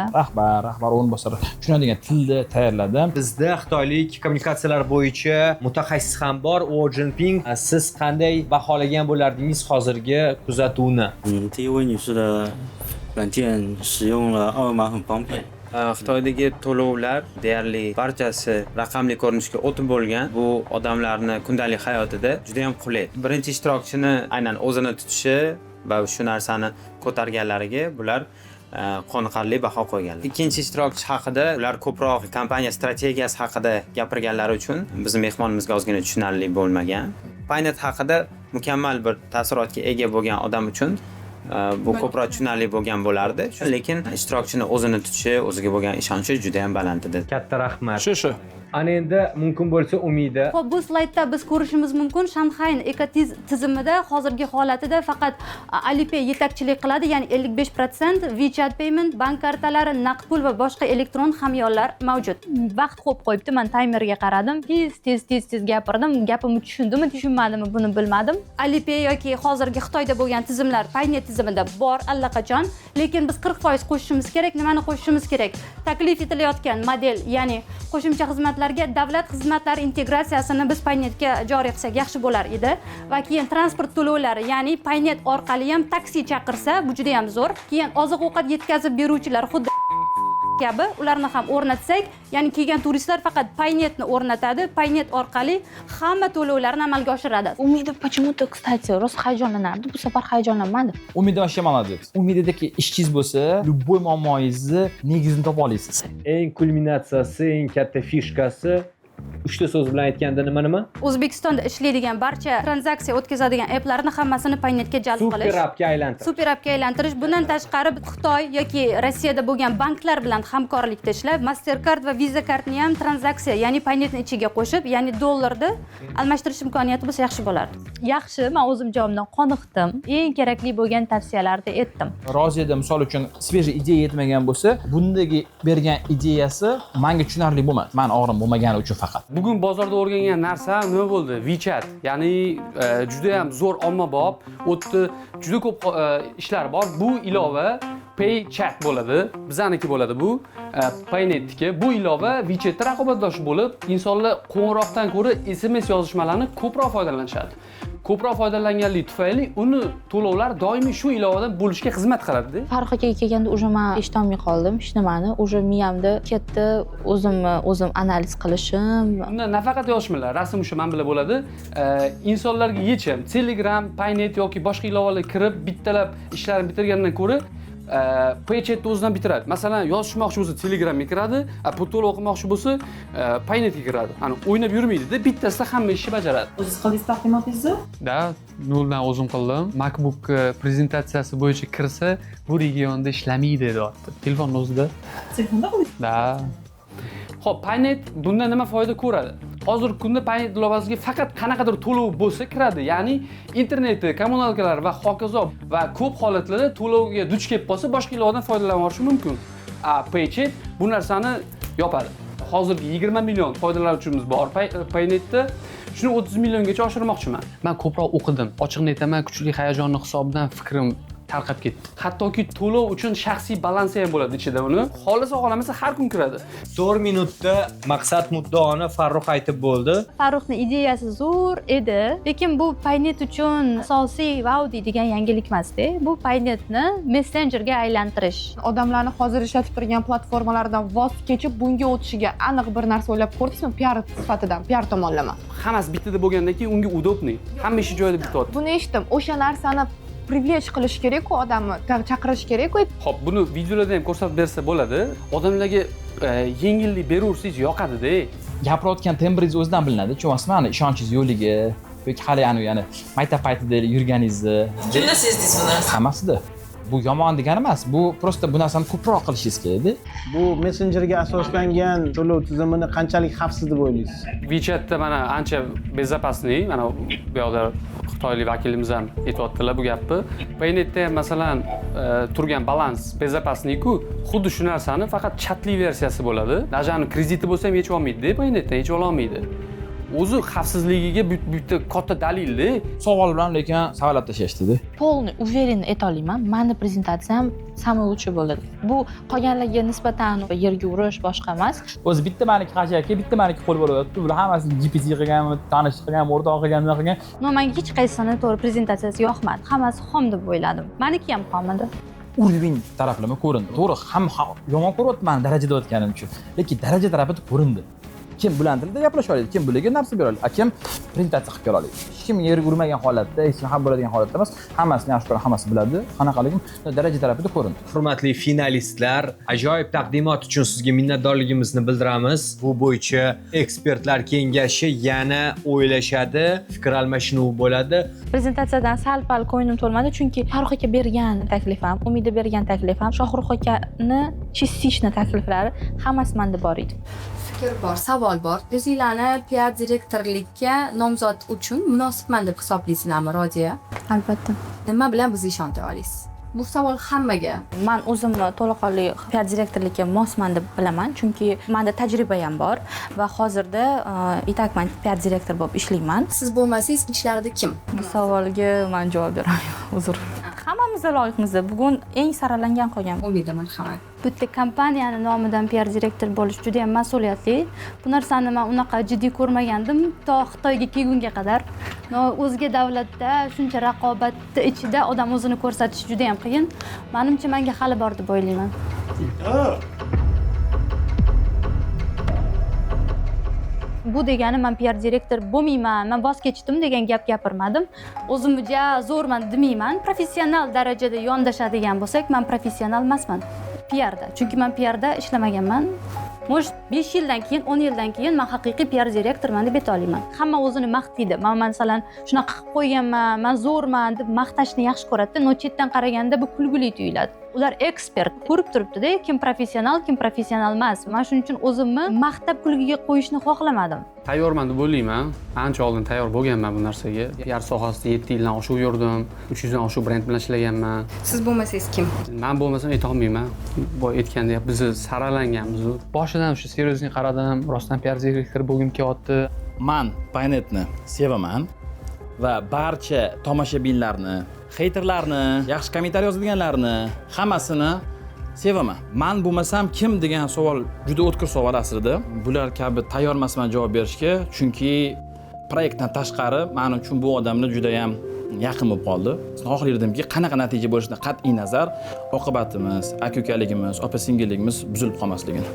Rahbar o'rinbosari tushunadigan tilda tayyorladim. Bizda xitoylik kommunikatsiyalar bo'yicha mutaxassis ham bor, Wo Jinping. Siz qanday baholagan bo'lardingiz hozirgi kuzatuvni? 这一位女士的软件使用了二维码很方便。 Xitoydagi to'lovlar deyarli barchasi raqamli ko'rinishga o'tib bo'lgan. Bu odamlarni kundalik hayotida juda ham qulay. Birinchi ishtirokchini aynan o'zini tutishi va shu narsani ko'targanlariga bular qoniqarli baho qo'yganlar. Ikkinchi ishtirokchi haqida ular ko'proq kompaniya strategiyasi haqida gapirganlari uchun bizning mehmonimizga ozgina tushunarli bo'lmagan. Paynet haqida mukammal bir taassurotga ega bo'lgan odam uchun bu ko'proq tushunarli bo'lgan bo'lardi. Lekin ishtirokchini o'zini tutishi, o'ziga bo'lgan ishonchi juda ham baland edi. Katta rahmat. Shu. Ana endi mumkin bo'lsa Umida. Xo'p, bu slaydda biz ko'rishimiz mumkin, Shanxay ekotizimida hozirgi holatida faqat Alipay yetakchilik qiladi, ya'ni 55%, WeChat Payment, bank kartalari, naqd pul va boshqa elektron hamyonlar mavjud. Vaqt qo'yib qo'yibdi, men taymerga qaradim, tez gapirdim, gapimni tushundimmi, tushunmadimmi, buni bilmadim. Alipay yoki hozirgi Xitoyda bo'lgan tizimlar Paynet tizimida bor allaqachon, lekin biz 40% qo'shishimiz kerak. Nimani qo'shishimiz kerak? Taklif etilayotgan model, ya'ni qo'shimcha xizmatlarga davlat xizmatlari integratsiyasini biz Paynetga joriy qilsak yaxshi bo'lar edi va keyin transport to'lovlari, ya'ni Paynet orqali ham taksi chaqirsa, bu juda ham zo'r. Keyin oziq-ovqat yetkazib beruvchilar xuddi kabi ularni ham o'rnatsak, ya'ni kelgan turistlar faqat Paynetni o'rnatadi, Paynet orqali hamma to'lovlarni amalga oshiradi. Umida почему-то, kстати, rost hayajonlanardi, bu safar hayajonlanmadi. Umida вообще молодец. Umidadagi ishchingiz bo'lsa, любой muammoingizni negizini topa olasiz. Eng kulminatsiyasi, eng katta fishkasi uchta so'z bilan aytganda nima? O'zbekistonda ishlaydigan barcha tranzaksiya o'tkazadigan applarni hammasini Paynetga jalb qilish. Super appga aylantirish. Bundan tashqari Xitoy yoki Rossiyada bo'lgan banklar bilan hamkorlikda ishlab, Mastercard va Visa kartni ham tranzaksiya, ya'ni Paynetni ichiga qo'shib, ya'ni dollarni almashtirish imkoniyati bo'lsa yaxshi bo'lardi. Yaxshi, men o'zim javobidan qoniqdim. Eng kerakli bo'lgan tavsiyalarni aytdim. Roziyada misol uchun svejiy ideya yetmagan bo'lsa, bundagi bergan ideyasi menga tushunarli bo'lmadi. Men og'rim bo'lmagani uchun faqat. Bugun bozorda o'rgangan narsa nima bo'ldi? WeChat, ya'ni juda ham zo'r ommabop, o'tda juda ko'p ishlar bor. Bu ilova PayChat bo'ladi, bizaniki bo'ladi bu, Paynetniki. Bu ilova WeChatda raqobatdosh bo'lib, insonlar qo'ng'iroqdan ko'ra SMS yozishmalarni ko'proq foydalanishadi. Ko'proq foydalanganligi tufayli uni to'lovlar doimiy shu ilovadan bo'lishga xizmat qiladi. Farqiga kelganda уже men eshitolmay qoldim hech nimani. Уже miyamda ketdi, o'zim analiz qilishim. Unda nafaqat yozishmalar, rasm shu men bilan bo'ladi. Insonlarga yechim, Telegram, Paynet yoki boshqa ilovalarga kirib bittalab ishlarni bitirgandan ko'ra PayChatni o'zidan bitiradi. Masalan, yozishmoqchi bo'lsa Telegramga kiradi, pul to'lov qilmoqchi bo'lsa Paynetga kiradi. Ani o'ynab yurmaydi-da, bittasida hamma ishni bajaradi. O'zingiz qildingiz taqdimotingizni? Da, noldan o'zim qildim. MacBook prezentatsiyasi bo'yicha kirsa, bu regionda ishlamaydi deyapti. Telefonning o'zida. Telefonda qildingiz? Da. Xo'p, Paynet bundan nima foyda ko'radi? Hozirgi kunda Paynet ilovasiga faqat qanaqadir to'lov bo'lsa kiradi, ya'ni internetda, kommunalkalar va hokazo va ko'p holatlarda to'lovga duch kelib qolsa, boshqa ilovadan foydalana olish mumkin. PayChat bu narsani yopadi. Hozirgi 20 million foydalanuvchimiz bor Paynetda. Shuni 30 milliongacha oshirmoqchiman. Men ko'proq o'qidim. Ochiqni aytaman, kuchli hayajonning hisobidan fikrim tarqab ketdi. Hattoki to'lov uchun shaxsiy balansi ham bo'ladi ichida uni. Xohlasa xohlamasa har kun kiradi. 4 minutda maqsad muddaoni Farruh aytib bo'ldi. Farruhning ideyasi zo'r edi, lekin bu Paynet uchun asosiy vau deydigan yangilik emasda. Bu Paynetni messenjerga aylantirish. Odamlarni hozir ishlatib turgan platformalardan voz kechib bunga o'tishiga aniq bir narsa o'ylab ko'rdingizmi? PR sifatidan, PR tomonlama. Hammasi bittada bo'lgandan keyin unga удобный. Hamma ishi joyida bityapti. Buni eshitdim. O'sha narsani privilej qilish kerak-ku, odamni chaqirish kerak-ku. Xo'p, buni videolarda ham ko'rsatib bersa bo'ladi. Odamlarga yengillik beraversangiz yoqadi-da. Gapirayotgan tembringiz o'zidan bilinadi. Tushunyapsizmi? Ishonchingiz yo'qligi yoki hali ya'ni maktab paytida yurganingizni. Kimda sezdingiz bu narsani? Hammasida. Bu yomon degani emas. Bu prosta bu narsani ko'proq qilishingiz kerakda. Bu messenjerga asoslangan to'lov tizimini qanchalik xavfsiz deb o'ylaysiz? WeChatda mana ancha bezopasniy, mana bu yoqda xitoylik vakilimiz ham aytayotdilar bu gapni. Paynetda ham masalan turgan balans bezopasniy-ku, xuddi shu narsani faqat chatli versiyasi bo'ladi. Najani krediti bo'lsa ham yechib olmaydi-da, Paynetdan yechib ola olmaydi. O'zi xavfsizligiga bu yerda katta dalilda. Savol bilan lekin savolab tashlashdi-da. Polni уверен aytolmayman. Meni prezentatsiyam самый лучший bo'ladi. Bu qolganlarga nisbatan yerga urish boshqa emas. O'zi bitta maniki qachaki, bitta maniki qo'l bo'lyapti. Bular hammasi GPT qilganmi, tanish qilgan, o'rtoq qilgan, nima qilgan. No, menga hech qaysini to'g'ri prezentatsiyasi yoqmadi. Hammasi xom deb o'yladim. Meniki ham xom edi. Uring taraflama ko'rindi. To'g'ri, hamma yomon ko'ryapman darajada o'tganim uchun. Lekin daraja tarafida ko'rindi. Kim bilan tilda gaplasha oladi, kim bularga narsa bera oladi, kim prezentatsiya qilib bera oladi. Hech kim yerga urmagan holatda, hech kim ham bo'ladigan holatda emas, hammasini yaxshi ko'radi, hammasi biladi. Qanaqaligim daraja tarafida ko'rindi. Hurmatli finalistlar, ajoyib taqdimot uchun sizga minnatdorligimizni bildiramiz. Bu bo'yicha ekspertlar kengashi yana o'ylashadi, fikr almashinuv bo'ladi. Prezentatsiyadan sal-pal ko'nglim to'lmadi, chunki Farruh aka bergan taklifam, Umida bergan taklifam, Shohruh akani chistishni takliflari hammasi menda bor edi. Fikr bor, savol bor. O'zinglarni PR direktorlikka nomzod uchun munosibman deb hisoblaysizlarmi, Rodiya? Albatta. Nima bilan bizni ishontira olasiz? Bu savol hammaga. Men o'zimni to'laqonli PR direktorlikka mosman deb bilaman, chunki menda tajriba ham bor va hozirda itakman PR direktor bo'lib ishlayman. Siz bo'lmasangiz ichlarida kim? Bu savolga men javob berolmayman. Uzr. Hammamiz loyiqmiz. Bugun eng saralangan qolgan. Umida marhamat. Bu yerda kompaniyani nomidan PR direktor bo'lish juda ham mas'uliyatli. Bu narsani men unaqa jiddiy ko'rmagandim to Xitoyga kelgunga qadar. O'zga davlatda shuncha raqobatni ichida odam o'zini ko'rsatish juda ham qiyin. Menimcha menga hali bor deb o'ylayman. Bu degani men PR direktor bo'lmayman, men voz kechdim degan gap gapirmadim. O'zimni ja zo'rman demayman. Professional darajada yondashadigan bo'lsak, men professional emasman PRda. Chunki men PRda ishlamaganman. Может, 5 yildan keyin, 10 yildan keyin men haqiqiy PR direktorman deb ayta olaman. Hamma o'zini maqtaydi. Men masalan shunaqa qilib qo'yganman, men zo'rman deb maqtashni yaxshi ko'radi. No chetdan qaraganda bu kulgili tuyuladi. Ular ekspert ko'rib turibdi-da, kim professional emas. Men shuning uchun o'zimni maqtab kulgiga qo'yishni xohlamadim. Tayyorman deb o'ylayman. Ancha oldin tayyor bo'lganman bu narsaga. PR sohasida 7 yildan oshiq yurdim. 300 dan oshiq brend bilan ishlaganman. Siz bo'lmasangiz kim? Men bo'lmasam ayta olmayman. Boy aytgandek, biz saralanganmiz. Boshidan shu seriozniy qaradim, rostdan PR direktor bo'lgim kelyapti. Men Paynetni sevaman va barcha tomoshabinlarni, heyterlarni, yaxshi kommentariy yozadiganlarni hammasini sevaman. Men bo'lmasam kim degan savol juda o'tkir savol aslida. Bular kabi tayyor emasman javob berishga, chunki proyektdan tashqari men uchun bu odamlar juda ham yaqin bo'lib qoldi. Xohlardimki, qanaqa natija bo'lishidan qat'iy nazar oqibatimiz, aka-ukaligimiz, opa-singilligimiz buzilib qolmasligini.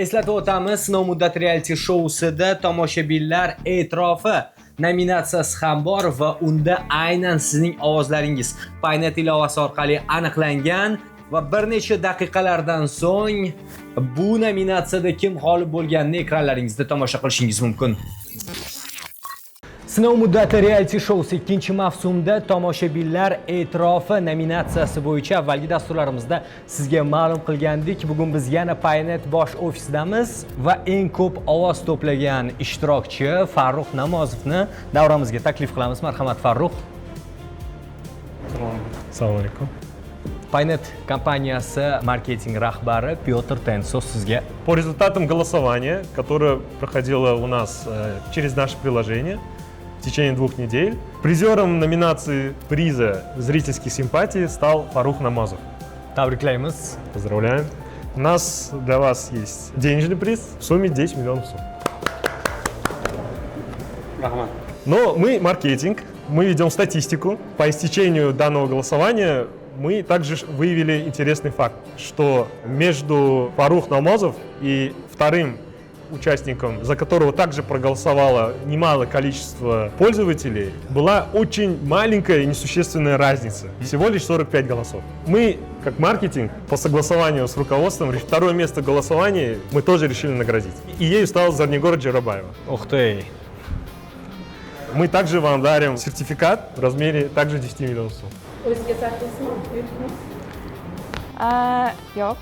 Eslatib o'tamiz, sinov muddati reality showsida tomoshabinlar e'tirofi nominatsiyasi ham bor va unda aynan sizning ovozlaringiz Paynet ilovasi orqali aniqlangan va bir necha daqiqalardan so'ng bu nominatsiyada kim g'olib bo'lganini ekranlaringizda tomosha qilishingiz mumkin. Sinov muddati reality showsi 2-mavsumda tomoshabinlar e'tirofi nominatsiyasi bo'yicha avvalgi dasturlarimizda sizga ma'lum qilgandik. Bugun biz yana Paynet bosh ofisidamiz va eng ko'p ovoz to'plagan ishtirokchi Farruh Namozovni davramizga taklif qilamiz. Marhamat Farruh. Assalomu alaykum. Paynet kompaniyasi marketing rahbari Pyotr Tensov sizga. По результатам голосования, которое проходило у нас через наше приложение, в течение 2 недель. Призером номинации приза «Зрительские симпатии» стал Фарух Намазов. Tabriklaymiz. Поздравляем. У нас для вас есть денежный приз в сумме 10 миллионов сум. Но мы маркетинг, мы ведем статистику. По истечению данного голосования мы также выявили интересный факт, что между Фарух Намазов и вторым участником, за которого также проголосовало немалое количество пользователей, была очень маленькая и несущественная разница. Всего лишь 45 голосов. Мы, как маркетинг, по согласованию с руководством, второе место в голосовании мы тоже решили наградить. И ею стал Зарнигор Джарабаева. Ух ты! Мы также вам дарим сертификат в размере также 10 миллионов сум. Yo'q.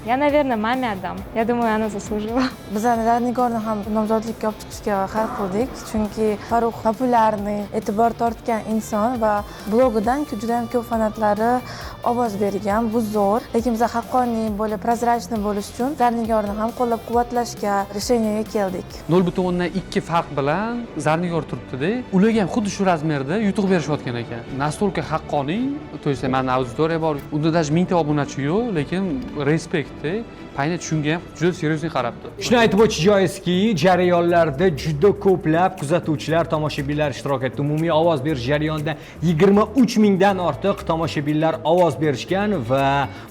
Я, наверное, mame отдам. Я думаю, она заслужила. Biz Zarnigorni ham nomzodlikka olib chiqishga harakat qildik, chunki Farruh populyarniy, e'tibor tortgan inson va blogidan juda ham ko'p fanatlari ovoz bergan. Bu zo'r, lekin biz haqqoniy bo'lib, prozrachniy bo'lish uchun Zarnigorni ham qo'llab-quvvatlashga решениyaga keldik. 0.2 farq bilan Zarnigor turibdi-da, ularga ham xuddi shu razmerda yutuq berishayotgan ekan. Настолько haqqoniy, то есть mana auditoriya bor. Unda даже 1000 ta obunachi yo'q, lekin respektda Paynet shunga ham juda seriozli qarabdi. Shuni aytib o'tish joizki, jarayonlarda juda ko'plab kuzatuvchilar, tomoshabinlar ishtirok etdi. Umumiy ovoz berish jarayonida 23 mingdan ortiq tomoshabinlar ovoz berishgan va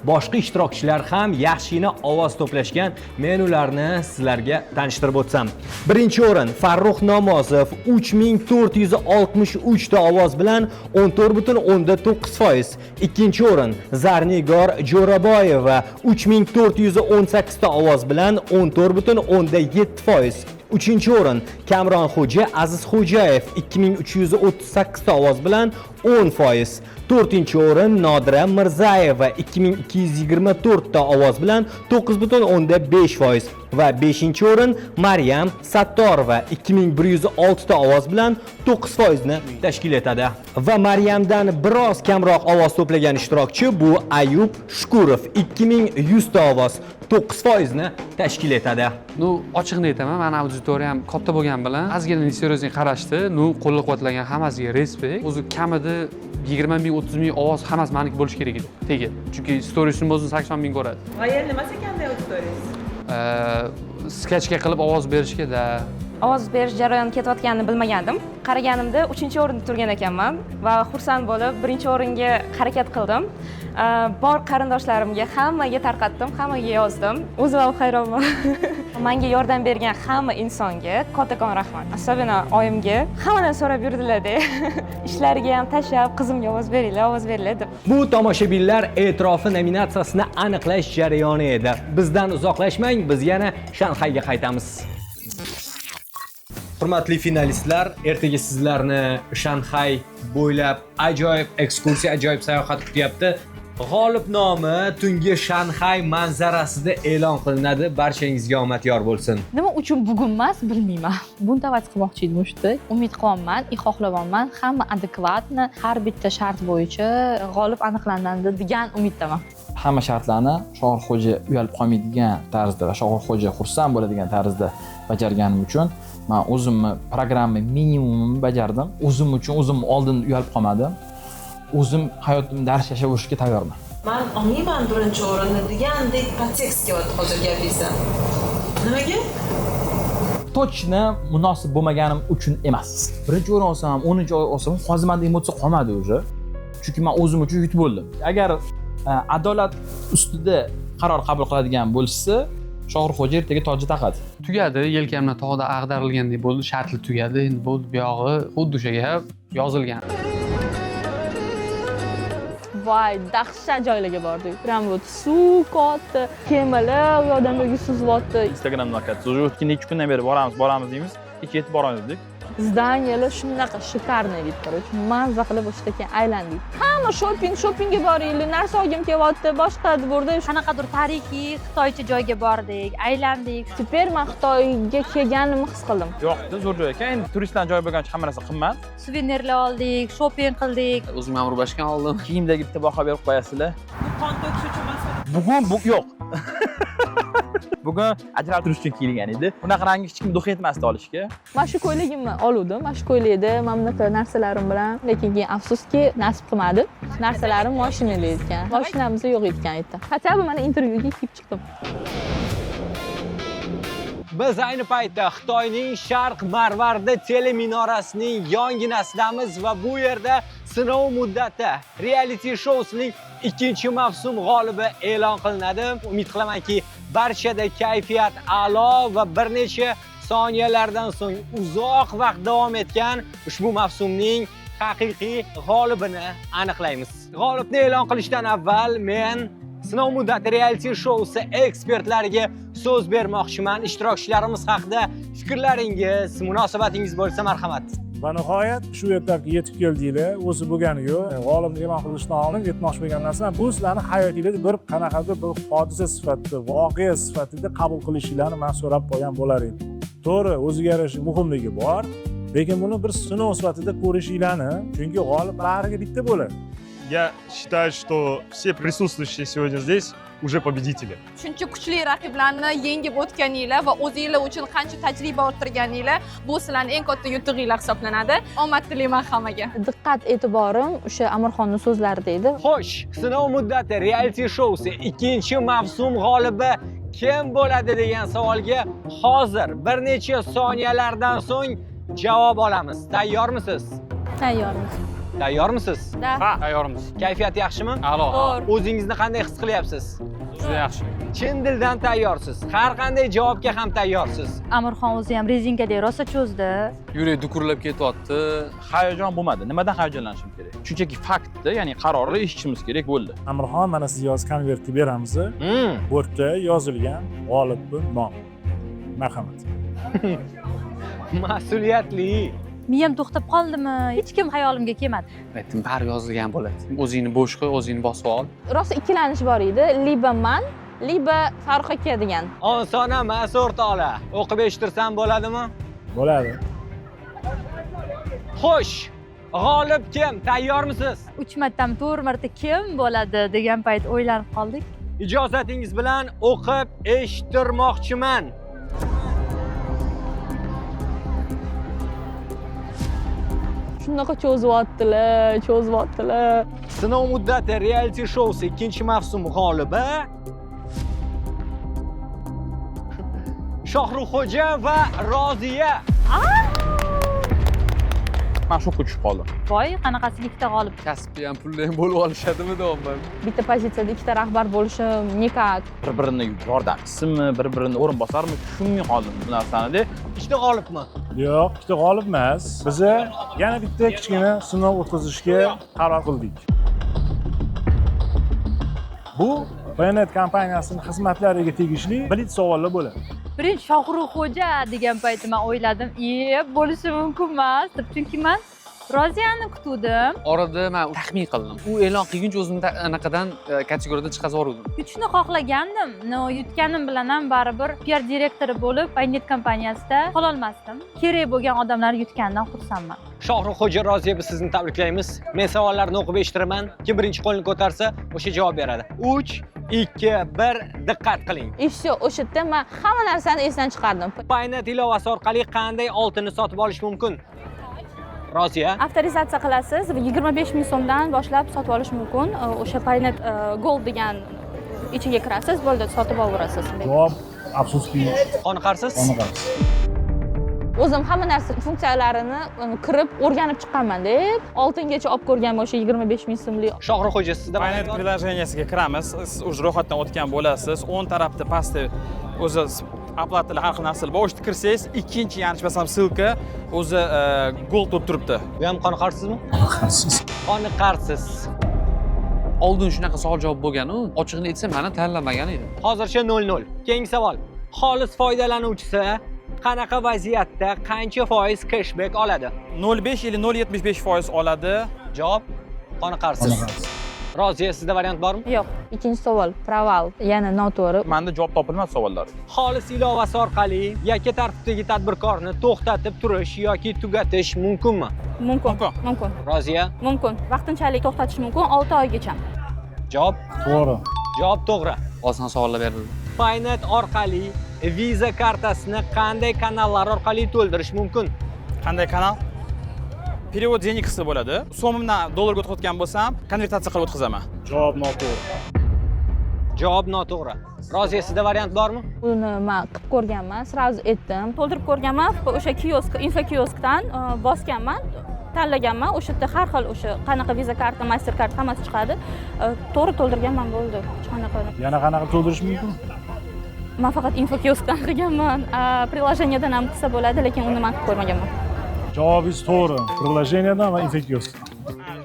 boshqa ishtirokchilar ham yaxshigina ovoz to'plashgan. Men ularni sizlarga tanishtirib o'tsam. Birinchi o'rin Farruh Namozov 3463 ta ovoz bilan 14.9%. Ikkinchi o'rin Zarnigor Jo'raboyeva 3418 ta ovoz bilan 14.7%. Uchinchi o'rin Kamron Xo'ja Azizxo'jayev 2338 ta ovoz bilan 10%. To'rtinchi o'rin Nodira Mirzayeva 2224 ta ovoz bilan 9.5%. Va 5-chi o'rin Maryam Sattorova 2106 ta ovoz bilan 9% ni tashkil etadi. Va Maryamdan biroz kamroq ovoz to'plagan ishtirokchi bu Ayub Shukurov 2100 ta ovoz 9% ni tashkil etadi. Ochiqni aytaman, mana auditoriya ham katta bo'lgani bilan ozgina seriozli qarashdi. Qo'llab-quvvatlagan hammasiga respekt. O'zi kamida 20 ming 30 ming ovoz hammasi meniki bo'lishi kerak edi. Tegib. Chunki storiesini o'zini 80 ming ko'radi. Va yer nima ekanda auditoriyasi? Sketchga qilib ovoz berishga-da. Ovoz berish jarayoni ketayotganini bilmagandim. Qaraganimda 3-o'rinda turgan ekanman va xursand bo'lib 1-o'ringa harakat qildim. Bor qarindoshlarimga hammaga tarqatdim, hammaga yozdim. O'zim ham hayronman. Menga yordam bergan hamma insonga kattakon rahmat. Особенно oyimga hammadan so'rab yurdilar-da. Ishlariga ham tashlab, qizimga ovoz beringlar deb. Bu tomoshabinlar e'tirofi nominatsiyasini aniqlash jarayoni edi. Bizdan uzoqlashmang, biz yana Shanxayga qaytamiz. Hurmatli finalistlar, ertaga sizlarni Shanxay bo'ylab ajoyib ekskursiya, ajoyib sayohat kutyapti. G'olib nomi tungi Shanxay manzarasida e'lon qilinadi. Barchangizga omad yor bo'lsin. Nima uchun bugun emas, bilmayman. Buntavat qilmoqchi edim o'shda. Umid qilaman, xohlamayman, hamma adekvatni har bitta shart bo'yicha g'olib aniqlanadi degan umiddaman. Hamma shartlarni Shohir Xo'ja uyalib qolmaydigan tarzda va Shohir Xo'ja xursand bo'ladigan tarzda bajarganim uchun men o'zimni programma minimumini bajardim. O'zim uchun o'zim oldin uyalib qolmadim. O'zim hayotimni dars yashab o'rishga tayyorman. Men olmayman birinchi o'rinni degandek kontekst kelyapti hozir gapingizda. Nimaga? Точно munosib bo'lmaganim uchun emas. Birinchi o'rin olsam, 10-chi o'rin olsam, hozir menda emotsiya qolmadi o'zi. Chunki men o'zim uchun yutib bo'ldim. Agar adolat ustida qaror qabul qiladigan bo'lsa, Shohir Xo'ja ertaga tojni taqadi. Tugadi, yelkamdan tog'da ag'darilgandek bo'ldi, shartli tugadi. Endi bo'ldi, bu yog'i xuddi o'shaga yozilgan. Voy, dahshat joylarga bordik. Prям вот suv katta, kemalar u yoqdan bu yoqqa suzyapti. Instagramdan katta. Уже o'tgan 2 kundan beri boramiz deymiz. Ketib boramiz. Zdaniylar shunaqa shikarniy edi, короче. Mazza qilib o'shda keyin aylandik. Hamma shoppingga boringlar, narsa olgim kelyapti, boshqa burada qanaqadir tarixiy xitoycha joyga bordik, aylandik. Super men Xitoyga kelganimni his qildim. Yo'qdi, zo'r joy ekan. Endi turistlarning joyi bo'lgancha hamma narsa qimmat. Suvenirlar oldik, shopping qildik. O'zim ham urbashgan oldim. Kiyimdagi bitta baho berib qo'yasizlar. Bugun yo'q. Bugun ajraltirish uchun kiyilgan edi. Bunaqa rangni hech kim do'q etmasdi olishga. Mana shu ko'ylagimni oluvdim. Mana shu ko'ylakda mana bunaqa narsalarim bilan, lekin keyin afsuski nasib qilmadi. Narsalarim mashinada ekan. Mashinamizda yo'q ekan aytdi. Хотя бы mana intervyuga kiyib chiqdim. Biz ayni paytda Xitoyning Sharq Marvardi teleminorasining yonginasidamiz va bu yerda sinov muddati reality shousining 2-mavsum g'olibi e'lon qilinadi. Umid qilamanki, barchada kayfiyat a'lo va bir necha soniyalardan so'ng uzoq vaqt davom etgan ushbu mavsumning haqiqiy g'olibini aniqlaymiz. G'olibni e'lon qilishdan avval men sinov muddati reality shousi ekspertlariga so'z bermoqchiman. Ishtirokchilarimiz haqida fikrlaringiz, munosabatingiz bo'lsa marhamat. Va nihoyat shu etapga yetib keldinglar. O'zi bo'lgani yo'q. G'olibni e'lon qilishdan oldin aytmoqchi bo'lgan narsam, bu sizlarning hayotingizda bir qanaqadir bir hodisa sifatida, voqea sifatida qabul qilishinglarni men so'rab qolgan bo'lar edim. To'g'ri, o'ziga yarasha muhimligi bor, lekin buni bir sinov sifatida ko'rishinglarni, chunki g'olib bariga bitta bo'ladi. Я считаю, что все присутствующие сегодня здесь уже победители. Shuncha kuchli raqiblarni yengib o'tganinglar va o'zinglar uchun qancha tajriba orttirganinglar, bu sizlarning eng katta yutug'inglar hisoblanadi. Omad tilayman hammaga. Diqqat e'tiborim o'sha Amirxonning so'zlarida edi. Xo'sh, sinov muddati reality shousi 2-mavsum g'olibi kim bo'ladi degan savolga hozir bir necha soniyalardan so'ng javob olamiz. Tayyormisiz? Tayyormiz. Tayyormisiz? Ha, tayyormiz. Kayfiyat yaxshimi? A'lo. O'zingizni qanday his qilyapsiz? Juda yaxshi. Chin dildan tayyorsiz. Har qanday javobga ham tayyorsiz. Amirxon o'zi ham rezinkadek rosa cho'zdi. Yurak dukurlab ketyapti. Hayajon bo'lmadi. Nimadan hayajonlanishim kerak? Shunchaki faktni, ya'ni qarorni eshitishimiz kerak bo'ldi. Amirxon, mana siz yoz konvertni beramiz. Bu yerda yozilgan g'olibning nomi. Marhamat. Mas'uliyatli. Miyam to'xtab qoldimi? Hech kim xayolimga kelmadi. Aytdim, bari yozilgan bo'ladi. O'zingni bo'sh qo'y, o'zingni bosib ol. Rosa ikkilanish bor edi. Liba man, liba Farruh aka degan. Oson emas o'rtoqlar. O'qib eshittirsam bo'ladimi? Bo'ladi. Xo'sh, g'olib kim? Tayyormisiz? 3 martami 4 marta kim bo'ladi degan payt o'ylanib qoldik. Ijozatingiz bilan o'qib eshittirmoqchiman. Shunaqa cho'zyaptilar. Sinov muddati reality shousi 2-mavsum g'olibi Shohruxxo'ja va Roziya. Men shokka tushib qoldim. Voy, qanaqasiga ikkita g'olib. Kasbga ham pulni ham bo'lib olishadimi davomman? Bitta pozitsiyada ikkita rahbar bo'lishi nikat. Bir-birini yordamchisimi, bir-birini o'rinbosarmi tushunmay qoldim bu narsani. Ikkita g'olibmi? Yo'q, ikkita g'olib emas. Biz yana bitta kichkina sinov o'tkazishga qaror qildik. Bu Paynet kompaniyasining xizmatlariga tegishli blitz savollar bo'ladi. Birinchi Shohruxxo'ja degan paytda men o'yladim, bo'lishi mumkin emas, chunki men Roziyani kutdim. Orada men taxmin qildim. U e'lon qilguncha o'zimni anaqadan kategoriyadan chiqazib yubordim. Yutishni xohlagandim. Yutganim bilan ham baribir PR direktori bo'lib, Paynet kompaniyasida qololmasdim. Kerak bo'lgan odamlar yutgandan xursandman. Shohruxxo'ja, Roziya, biz sizni tabriklaymiz. Men savollarni o'qib eshitiraman. Kim birinchi qo'lni ko'tarsa, o'sha javob beradi. 3, 2, 1, diqqat qiling. Ishni o'sha yerda men hamma narsani esdan chiqardim. Paynet ilovasi orqali qanday oltinni sotib olish mumkin? Roziya. Avtorizatsiya qilasiz va 25 ming so'mdan boshlab sotib olish mumkin. O'sha Paynet Gold degan ichiga kirasiz, bo'ldi, sotib olaverasiz. Javob afsuski qoniqarsiz? Qoniqarsiz. O'zim hamma narsa funksiyalarini kirib o'rganib chiqqanman deb, oltingacha olib ko'rganman o'sha 25 ming so'mlik. Shohruxxo'ja, sizda Paynet приложениesiga kiramiz. Siz o'sha ro'yxatdan o'tgan bo'lasiz. 10 tarafda pastda o'zi oplatalar har xil narsalar bor. O'shga kirsangiz, ikkinchi yanchmasam ссылка o'zi gold bo'lib turibdi. Bu ham qoniqarsizmi? Qoniqarsiz. Qoniqarsiz. Oldin shunaqa savol javob bo'lgan-u, ochiqni aytsam, meni tanlamagan edim. Hozircha 0-0. Keyingi savol. Xolis foydalanuvchisi qanaqa vaziyatda qancha foiz cashback oladi? 0.5 или 0.75% oladi. Javob qoniqarsiz. Roziya, sizda variant bormi? Yo'q. Ikkinchi savol, proval, yana noto'g'ri. Menda javob topilmadi savollar. Xolis ilovasi orqali yakka tartibdagi tadbirkorni to'xtatib turish yoki tugatish mumkinmi? Mumkin. Roziya? Mumkin. Vaqtinchalik to'xtatish mumkin 6 oygacha. Javob to'g'ri. Javob to'g'ri. Oson savollar berildi. Paynet orqali Visa kartasini qanday kanallar orqali to'ldirish mumkin? Qanday kanal? Перевод денег qilsa bo'ladi. So'mimdan dollarga o'tkazgan bo'lsam, konvertatsiya qilib o'tkazaman. Javob noto'g'ri. Javob noto'g'ri. Roziya, sizda variant bormi? Uni men qilib ko'rganman, sразу aytdim. To'ldirib ko'rganman, o'sha kiosk, info kioskdan bosganman, tanlaganman. O'sha yerda har xil o'sha qanaqa Visa karta, Mastercard hammasi chiqadi. To'g'ri to'ldirganman bo'ldi. Hech qanaqa. Yana qanaqa to'ldirish mumkin? Men faqat info kioskdan qilganman. Приложениyadan ham qilsa bo'ladi, lekin uni men qilib ko'rmaganman. Javobingiz to'g'ri. Приложениyadan va info kioskdan.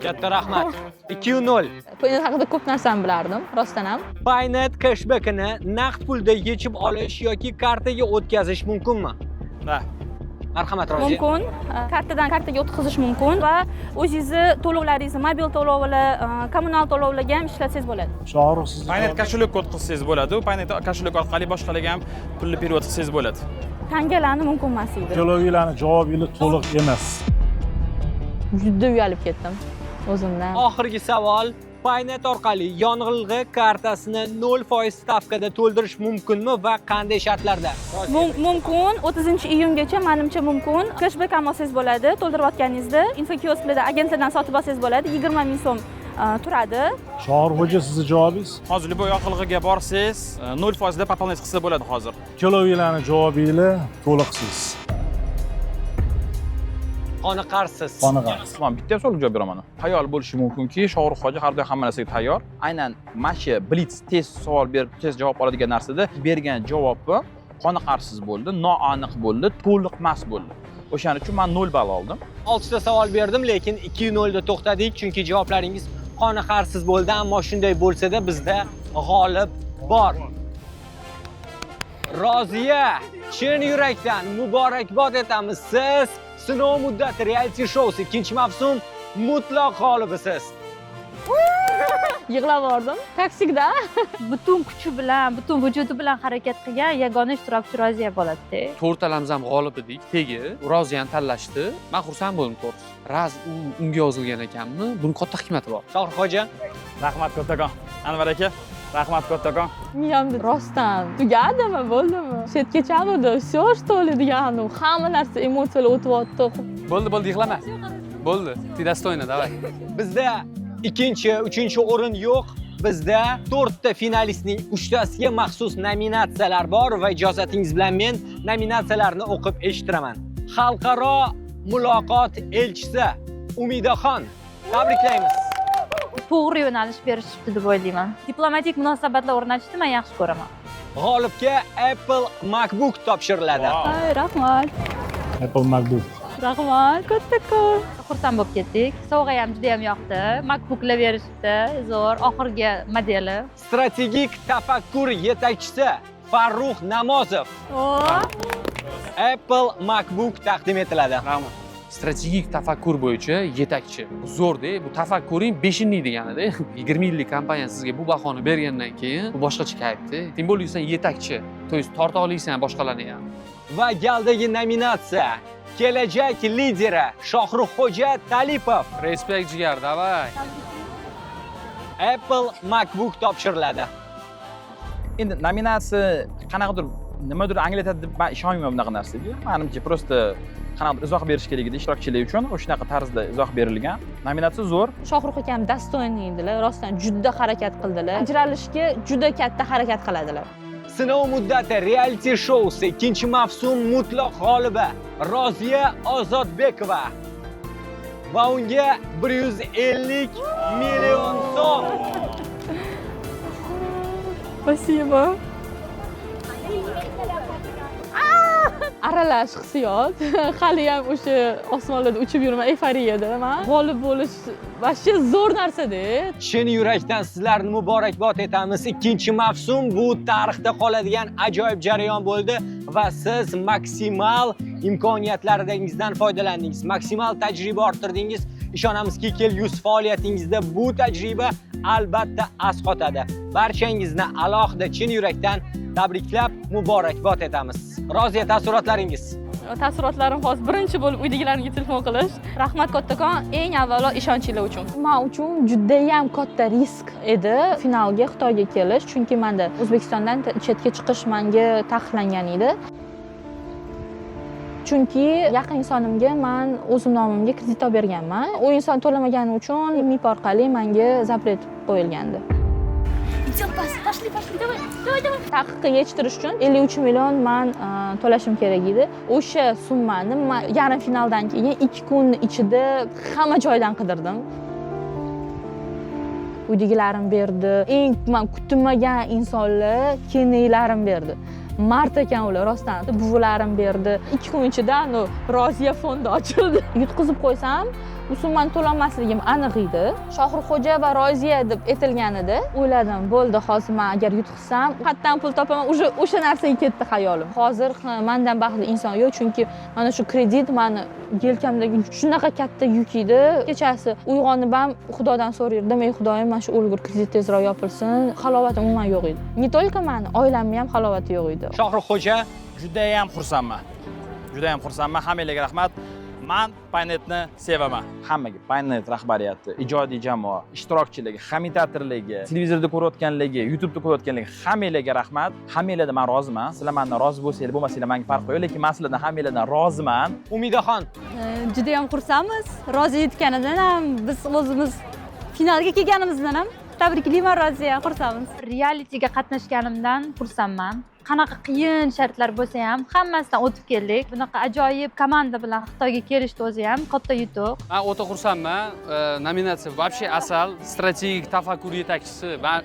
Katta rahmat. 2-0. Paynet haqida ko'p narsani bilardim, rostdan ham. Paynet cashbackini naqd pulda yechib olish yoki kartaga o'tkazish mumkinmi? Ha. Marhamat, Roziya. Mumkin. Kartadan kartaga o'tkazish mumkin va o'zingizni to'lovlaringizni mobil to'lovlar, kommunal to'lovlarga ham ishlatsangiz bo'ladi. Shohrux, siz Paynet kошелек o'tkazsangiz bo'ladi. Paynet kошелек orqali boshqalarga ham pulni perevod qilsangiz bo'ladi. Tangalarni mumkin emas edi. To'lovlarning javobingiz to'liq emas. Juda uyalib ketdim o'zimdan. Oxirgi savol. Paynet orqali yong'ilg'i kartasini 0% stavkada to'ldirish mumkinmi va qanday shartlarda? Mumkin. 30-iyungacha menimcha mumkin. Cashback ham olsangiz bo'ladi. To'ldirayotganingizda info kiosklarda agentlardan sotib olsangiz bo'ladi. 20 ming so'm turadi. Shohrux xo'ja, sizning javobingiz? Hozir любой yoqilg'iga borsangiz, 0% da пополнять qilsa bo'ladi hozir. Ikkalovinglarning javobingiz to'liqsiz. Qoniqarsiz. Qoniqarsiz. Men bitta savolga javob beraman. Xayol bo'lishi mumkinki, Shohrux hoji har doim hamma narsaga tayyor. Aynan mana shu blitz test savol berib, test javob oladigan narsada bergan javobi qoniqarsiz bo'ldi, noaniq bo'ldi, to'liq emas bo'ldi. O'shaning uchun men 0 ball oldim. 6 ta savol berdim, lekin 2-0 da to'xtadik, chunki javoblaringiz qoniqarsiz bo'ldi, ammo shunday bo'lsa-da bizda g'olib bor. Roziya, chin yurakdan muborakbod etamiz. Siz Sinov muddati reality shousi 2-mavsum mutlaq g'olibisiz. Yig'lab bordim. Taksida butun kuchi bilan, butun vujudi bilan harakat qilgan yagona ishtirokchi Roziya bo'ladi-da. To'rtalamiz ham g'olib edik. Tegi Roziyani tanlashdi. Men xursand bo'ldim to'g'risi. Raz unga yozilgan ekanmi? Buning katta hikmati bor. Shohrux hoji, Rahmat kattakon. Anvar aka, rahmat kattakon. Miyamda rostdan tugadimi, bo'ldimi? Chetga chavurdi, всё что ли degani. Hamma narsa emotsiyalar o'tyapti. Bo'ldi, yig'lama. Bo'ldi. Ты достойна, давай. bizda 2-chi, 3-chi o'rin yo'q. Bizda 4 ta finalistning 3 tasiga maxsus nominatsiyalar bor va ijozatingiz bilan men nominatsiyalarni o'qib eshittiraman. Xalqaro muloqot elchisi Umidaxon, tabriklaymiz. To'g'ri yo'nalish berishibdi deb o'ylayman. Diplomatik munosabatlar o'rnatishni men yaxshi ko'raman. G'olibga Apple MacBook topshiriladi. Rahmat. Apple MacBook. Rahmat, kattakon. Xursand bo'lib ketdik. Sovg'a ham juda ham yoqdi. MacBooklar berishdi, zo'r, oxirgi modeli. Strategik tafakkur yetakchisi Farruh Namozov. Apple MacBook taqdim etiladi. Rahmat. Strategik tafakkur bo'yicha yetakchi. Zo'rda, bu tafakkuring 5-lik degani-da. 20 yillik kompaniya sizga bu bahoni bergandan keyin bu boshqacha kayfda. Tim bo'lib sen yetakchi. To есть torta olaysan boshqalarni ham. Va galdagi nominatsiya kelajak lideri Shohruxxo'ja Talipov. Respekt jigar, davay. Apple MacBook topshiriladi. Endi nominatsiya qanaqadir nimadir anglatadi deb men ishonmayman bunaqa narsaga. Menimcha prosta qanaqadir izoh berish kerak edi ishtirokchilar uchun. O'shunaqa tarzda izoh berilgan. Nominatsiya zo'r. Shohrux akam dostoyniy edilar, rostdan juda harakat qildilar. Ajralishga juda katta harakat qiladilar. Sinov muddati reality shousi 2-mavsum mutlaq g'olibi Roziya Ozodbekova va unga 150 million so'm. Спасибо. Aralash hissiyot. Hali ham o'sha osmonlarda uchib yurma eyforiyada men. G'olib bo'lish vashcha zo'r narsa-da. Chin yurakdan sizlarni muborakbod etamiz. 2-mavsum bu tarixda qoladigan ajoyib jarayon bo'ldi va siz maksimal imkoniyatlaringizdan foydalandingiz. Maksimal tajriba orttirdingiz. Ishonamizki, kelgusi faoliyatingizda bu tajriba albatta asqotadi. Barchangizni alohida chin yurakdan tabriklab, muborakbod etamiz. Roziya, taassurotlaringiz? taassurotlarim xos. Birinchi bo'lib uydagilarimga telefon qilish. Rahmat kattakon, eng avvalo ishonchinglar uchun. Men uchun juda ham katta risk edi finalga Xitoyga kelish, chunki menda O'zbekistondan chetga chiqish menga taqiqlangan edi. Chunki yaqin insonimga men o'zim nomimga kredit olib berganman. U inson to'lamagani uchun MIP orqali menga zapret qo'yilgandi. Taqiqqa yetishtirish uchun 53 million men to'lashim kerak edi. O'sha summani men yarim finaldan keyin 2 kun ichida hamma joydan qidirdim. Uydagilarim berdi. Eng men kutmagan insonlar keniylarim berdi. Mart ekan ular rostdan buvalarim berdi. 2 kun ichida Roziya fondi ochildi. Yutqizib qo'ysam, bu summani to'lamasligim aniq edi. Shohruxxo'ja va Roziya deb aytilganida o'yladim, bo'ldi, hozir men agar yutqizsam, qayerdan pul topaman, o'sha narsaga ketdi xayolim. Hozir mendan baxtli inson yo'q, chunki mana shu kredit meni yelkamdagi shunaqa katta yuk edi. Kechasi uyg'onib ham Xudodan so'rardim, ey Xudoyim, mana shu o'lgur kredit tezroq yopilsin. Halovatim umuman yo'q edi. Ne только meni, oilamning ham halovati yo'q edi. Shohruxxo'ja, juda ham xursandman. Juda ham xursandman. Hammanglarga rahmat. Men Paynetni sevaman. Hammaga, Paynet rahbariyati, ijodiy jamoa, ishtirokchiligi, komentatorligi, televizorda ko'rayotganligi, YouTube'da ko'rayotganligi hammanglarga rahmat. Hammanglardan men roziman. Sizlar mendan rozi bo'lsanglar, bo'lmasanglar menga farq yo'q, lekin men sizlardan hammanglardan roziman. Umidaxon, Juda ham xursandmiz. Rozi yetganidan ham, biz o'zimiz finalga kelganimizdan ham tabriklayman Roziya, xursandmiz. Realitiga qatnashganimdan xursandman. Qanaqa qiyin shartlar bo'lsa ham hammasidan o'tib keldik. Bunaqa ajoyib komanda bilan Xitoyga kelishdi o'zi ham katta yutuq. Men o'ta xursandman. Nominatsiya вообще asal, strategik tafakkur yetakchisi. Men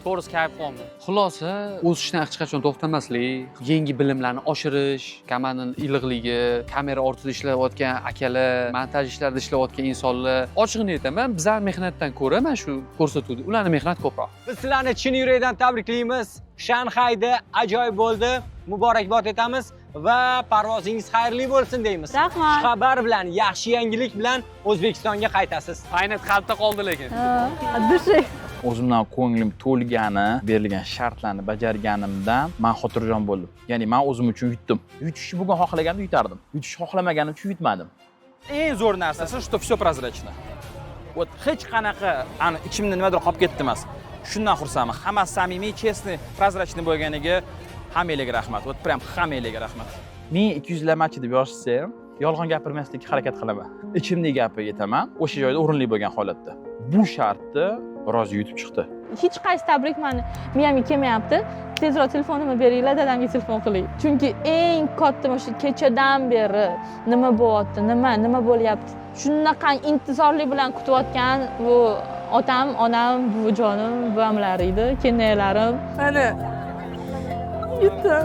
to'g'risi kayf qildim. Xulosa, o'sishdan hech qachon to'xtamaslik, yangi bilimlarni oshirish, komandaning iliqligi, kamera ortida ishlayotgan akalar, montaj ishlarida ishlayotgan insonlar. Ochiqni aytaman, bizlar mehnatdan ko'ra mana shu ko'rsatuvda ularning mehnati ko'proq. biz sizlarni chin yurakdan tabriklaymiz. Shanxayda ajoyib bo'ldi. Muborakbod etamiz va parvozingiz xayrli bo'lsin deymiz. Rahmat. Xabar bilan, yaxshi yangilik bilan O'zbekistonga qaytasiz. Paynet qalbda qoldi lekin. Dushi. O'zimdan ko'nglim to'lgani, berilgan shartlarni bajarganimdan men xotirjam bo'ldim. Ya'ni men o'zim uchun yutdim. Yutishni bugun xohlaganimda yutardim. Yutishni xohlamaгаnim uchun yutmadim. Eng zo'r narsasi, что всё прозрачно. Вот hech qanaqa ani ichimda nimadir qolib ketdi emas. Shundan xursandman. Hammasi samimiy, chestniy, прозрачный bo'lganiga hammanglarga rahmat. Вот прям hammanglarga rahmat. Men 200lamachi deb yozsa ham yolg'on gapirmaslikka harakat qilaman. Ichimdagi gapni aytaman, o'sha joyda o'rinli bo'lgan holatda. Bu shartni Rozi yutib chiqdi. Hech qaysi tabrik meni miyamga kelmayapti. Tezroq telefonimni beringlar, dadamga telefon qiling. Chunki eng katta o'sha kechadan beri nima bo'lyapti, nima bo'lyapti. Shunaqa intizorlik bilan kutayotgan bu otam, onam, buvijonim, buvamlar edi, kenaylarim. Mana yutdim.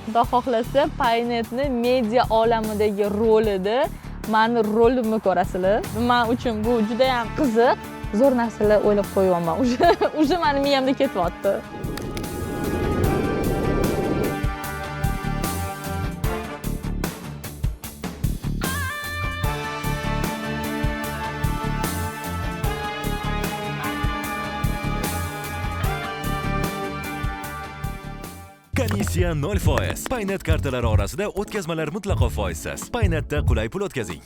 Xudo xohlasa, Paynetni media olamidagi rolida meni rolimni ko'rasizlar. Men uchun bu juda ham qiziq, zo'r narsalar o'ylab qo'yapman. O'sha meni miyamda ketyapti. Komissiya 0%. Paynet kartalari orasida o'tkazmalar mutlaqo foizsiz. Paynetda qulay pul o'tkazing.